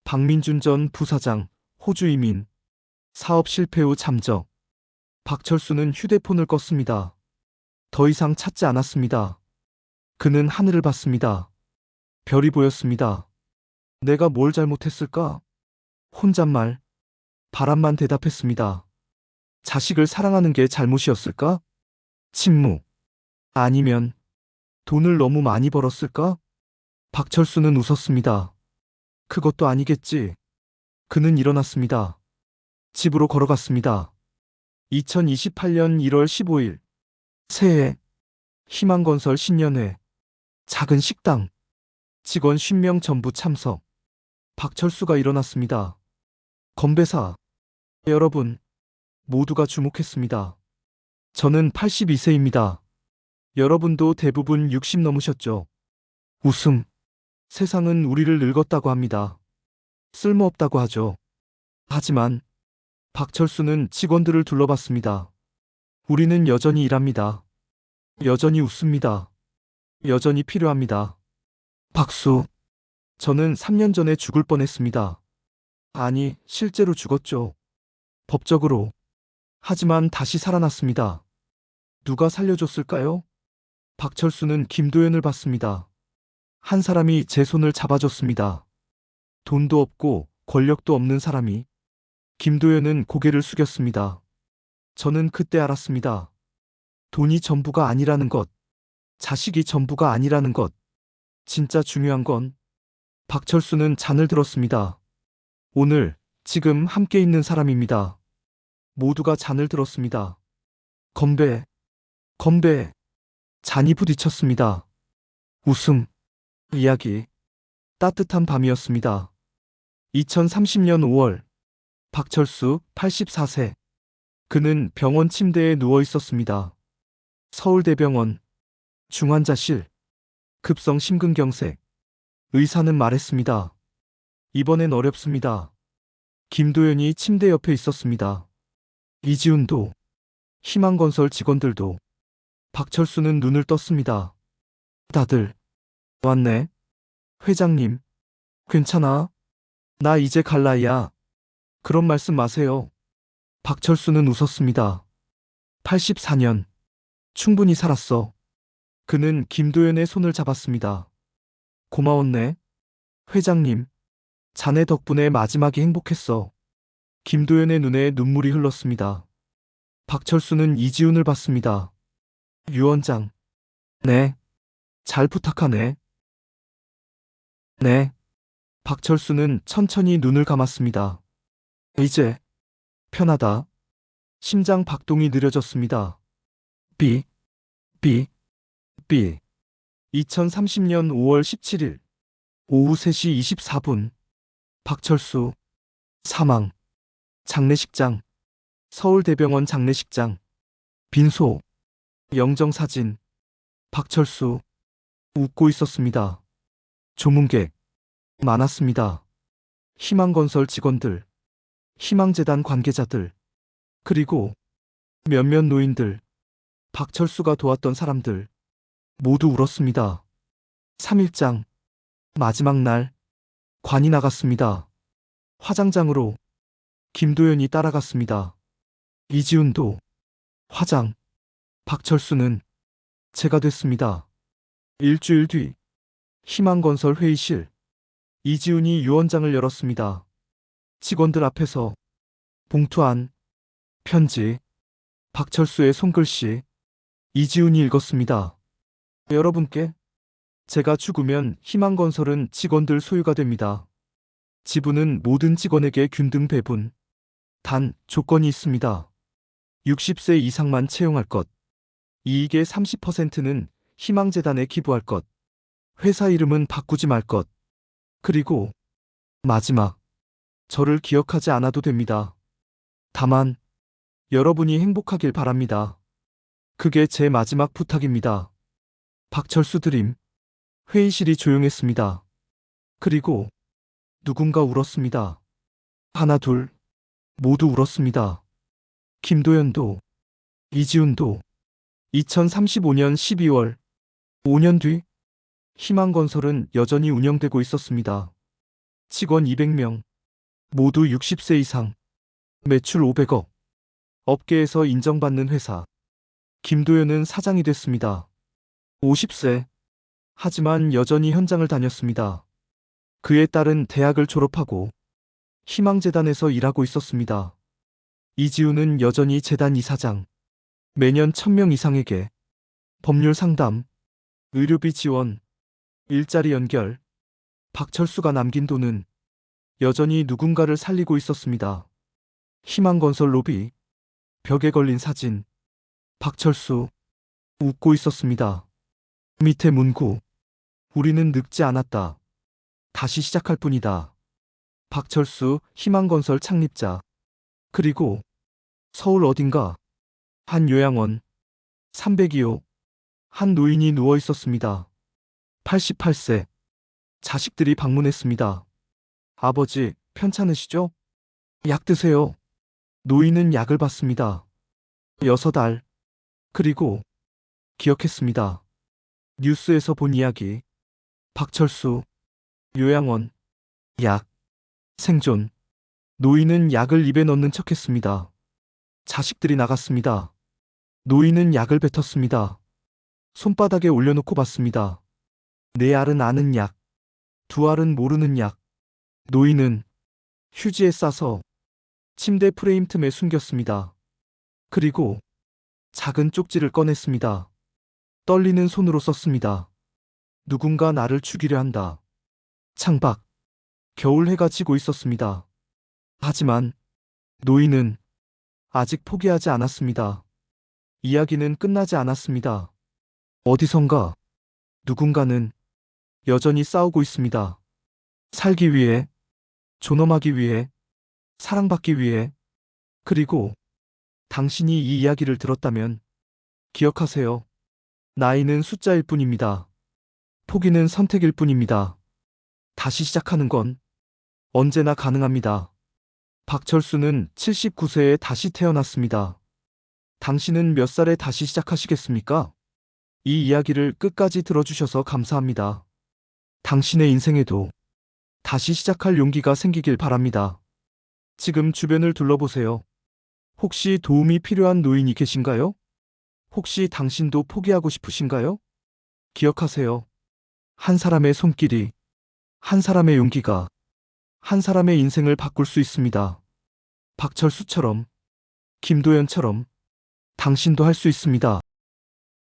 Speaker 3: 박민준 전 부사장, 호주 이민. 사업 실패 후 잠적. 박철수는 휴대폰을 껐습니다. 더 이상 찾지 않았습니다. 그는 하늘을 봤습니다. 별이 보였습니다. 내가 뭘 잘못했을까? 혼잣말. 바람만 대답했습니다. 자식을 사랑하는 게 잘못이었을까? 침묵. 아니면 돈을 너무 많이 벌었을까? 박철수는 웃었습니다. 그것도 아니겠지. 그는 일어났습니다. 집으로 걸어갔습니다. 2028년 1월 15일. 새해. 희망건설 신년회. 작은 식당. 직원 50명 전부 참석. 박철수가 일어났습니다. 건배사 여러분, 모두가 주목했습니다. 저는 82세입니다. 여러분도 대부분 60 넘으셨죠? 웃음. 세상은 우리를 늙었다고 합니다. 쓸모없다고 하죠. 하지만 박철수는 직원들을 둘러봤습니다. 우리는 여전히 일합니다. 여전히 웃습니다. 여전히 필요합니다. 박수. 저는 3년 전에 죽을 뻔했습니다. 아니, 실제로 죽었죠. 법적으로. 하지만 다시 살아났습니다. 누가 살려줬을까요? 박철수는 김도연을 봤습니다. 한 사람이 제 손을 잡아줬습니다. 돈도 없고 권력도 없는 사람이. 김도연은 고개를 숙였습니다. 저는 그때 알았습니다. 돈이 전부가 아니라는 것. 자식이 전부가 아니라는 것. 진짜 중요한 건 박철수는 잔을 들었습니다. 오늘, 지금 함께 있는 사람입니다. 모두가 잔을 들었습니다. 건배, 건배. 잔이 부딪혔습니다. 웃음, 이야기. 따뜻한 밤이었습니다. 2030년 5월. 박철수, 84세. 그는 병원 침대에 누워 있었습니다. 서울대병원. 중환자실. 급성 심근경색. 의사는 말했습니다. 이번엔 어렵습니다. 김도연이 침대 옆에 있었습니다. 이지훈도, 희망건설 직원들도. 박철수는 눈을 떴습니다. 다들, 왔네. 회장님, 괜찮아? 나 이제 갈 나이야. 그런 말씀 마세요. 박철수는 웃었습니다. 84년. 충분히 살았어. 그는 김도연의 손을 잡았습니다. 고마웠네. 회장님, 자네 덕분에 마지막이 행복했어. 김도연의 눈에 눈물이 흘렀습니다. 박철수는 이지훈을 봤습니다. 유 원장. 네. 잘 부탁하네. 네. 박철수는 천천히 눈을 감았습니다. 이제 편하다. 심장 박동이 느려졌습니다. 비, 비, 비. 2030년 5월 17일 오후 3시 24분. 박철수 사망. 장례식장. 서울대병원 장례식장. 빈소. 영정사진. 박철수 웃고 있었습니다. 조문객 많았습니다. 희망건설 직원들, 희망재단 관계자들, 그리고 몇몇 노인들, 박철수가 도왔던 사람들 모두 울었습니다. 3일장 마지막 날 관이 나갔습니다. 화장장으로 김도연이 따라갔습니다. 이지훈도 화장. 박철수는 제가 됐습니다. 일주일 뒤 희망건설 회의실. 이지훈이 유원장을 열었습니다. 직원들 앞에서 봉투 안 편지. 박철수의 손글씨. 이지훈이 읽었습니다. 여러분께 제가 죽으면 희망건설은 직원들 소유가 됩니다. 지분은 모든 직원에게 균등 배분. 단 조건이 있습니다. 60세 이상만 채용할 것. 이익의 30%는 희망재단에 기부할 것. 회사 이름은 바꾸지 말 것. 그리고 마지막. 저를 기억하지 않아도 됩니다. 다만 여러분이 행복하길 바랍니다. 그게 제 마지막 부탁입니다. 박철수 드림. 회의실이 조용했습니다. 그리고 누군가 울었습니다. 하나 둘 모두 울었습니다. 김도연도, 이지훈도. 2035년 12월 5년 뒤 희망건설은 여전히 운영되고 있었습니다. 직원 200명, 모두 60세 이상, 매출 500억. 업계에서 인정받는 회사. 김도연은 사장이 됐습니다. 50세. 하지만 여전히 현장을 다녔습니다. 그의 딸은 대학을 졸업하고 희망재단에서 일하고 있었습니다. 이지훈은 여전히 재단 이사장. 매년 1000명 이상에게 법률 상담, 의료비 지원, 일자리 연결. 박철수가 남긴 돈은 여전히 누군가를 살리고 있었습니다. 희망건설 로비. 벽에 걸린 사진. 박철수 웃고 있었습니다. 밑에 문구. 우리는 늙지 않았다. 다시 시작할 뿐이다. 박철수, 희망건설 창립자. 그리고 서울 어딘가 한 요양원 302호 한 노인이 누워 있었습니다. 88세. 자식들이 방문했습니다. 아버지, 편찮으시죠? 약 드세요. 노인은 약을 받습니다. 6알. 그리고 기억했습니다. 뉴스에서 본 이야기. 박철수. 요양원. 약. 생존. 노인은 약을 입에 넣는 척했습니다. 자식들이 나갔습니다. 노인은 약을 뱉었습니다. 손바닥에 올려놓고 봤습니다. 4알은 아는 약. 2알은 모르는 약. 노인은 휴지에 싸서 침대 프레임 틈에 숨겼습니다. 그리고 작은 쪽지를 꺼냈습니다. 떨리는 손으로 썼습니다. 누군가 나를 죽이려 한다. 창밖. 겨울 해가 지고 있었습니다. 하지만 노인은 아직 포기하지 않았습니다. 이야기는 끝나지 않았습니다. 어디선가 누군가는 여전히 싸우고 있습니다. 살기 위해, 존엄하기 위해, 사랑받기 위해. 그리고 당신이 이 이야기를 들었다면 기억하세요. 나이는 숫자일 뿐입니다. 포기는 선택일 뿐입니다. 다시 시작하는 건 언제나 가능합니다. 박철수는 79세에 다시 태어났습니다. 당신은 몇 살에 다시 시작하시겠습니까? 이 이야기를 끝까지 들어주셔서 감사합니다. 당신의 인생에도 다시 시작할 용기가 생기길 바랍니다. 지금 주변을 둘러보세요. 혹시 도움이 필요한 노인이 계신가요? 혹시 당신도 포기하고 싶으신가요? 기억하세요. 한 사람의 손길이, 한 사람의 용기가, 한 사람의 인생을 바꿀 수 있습니다. 박철수처럼, 김도연처럼, 당신도 할 수 있습니다.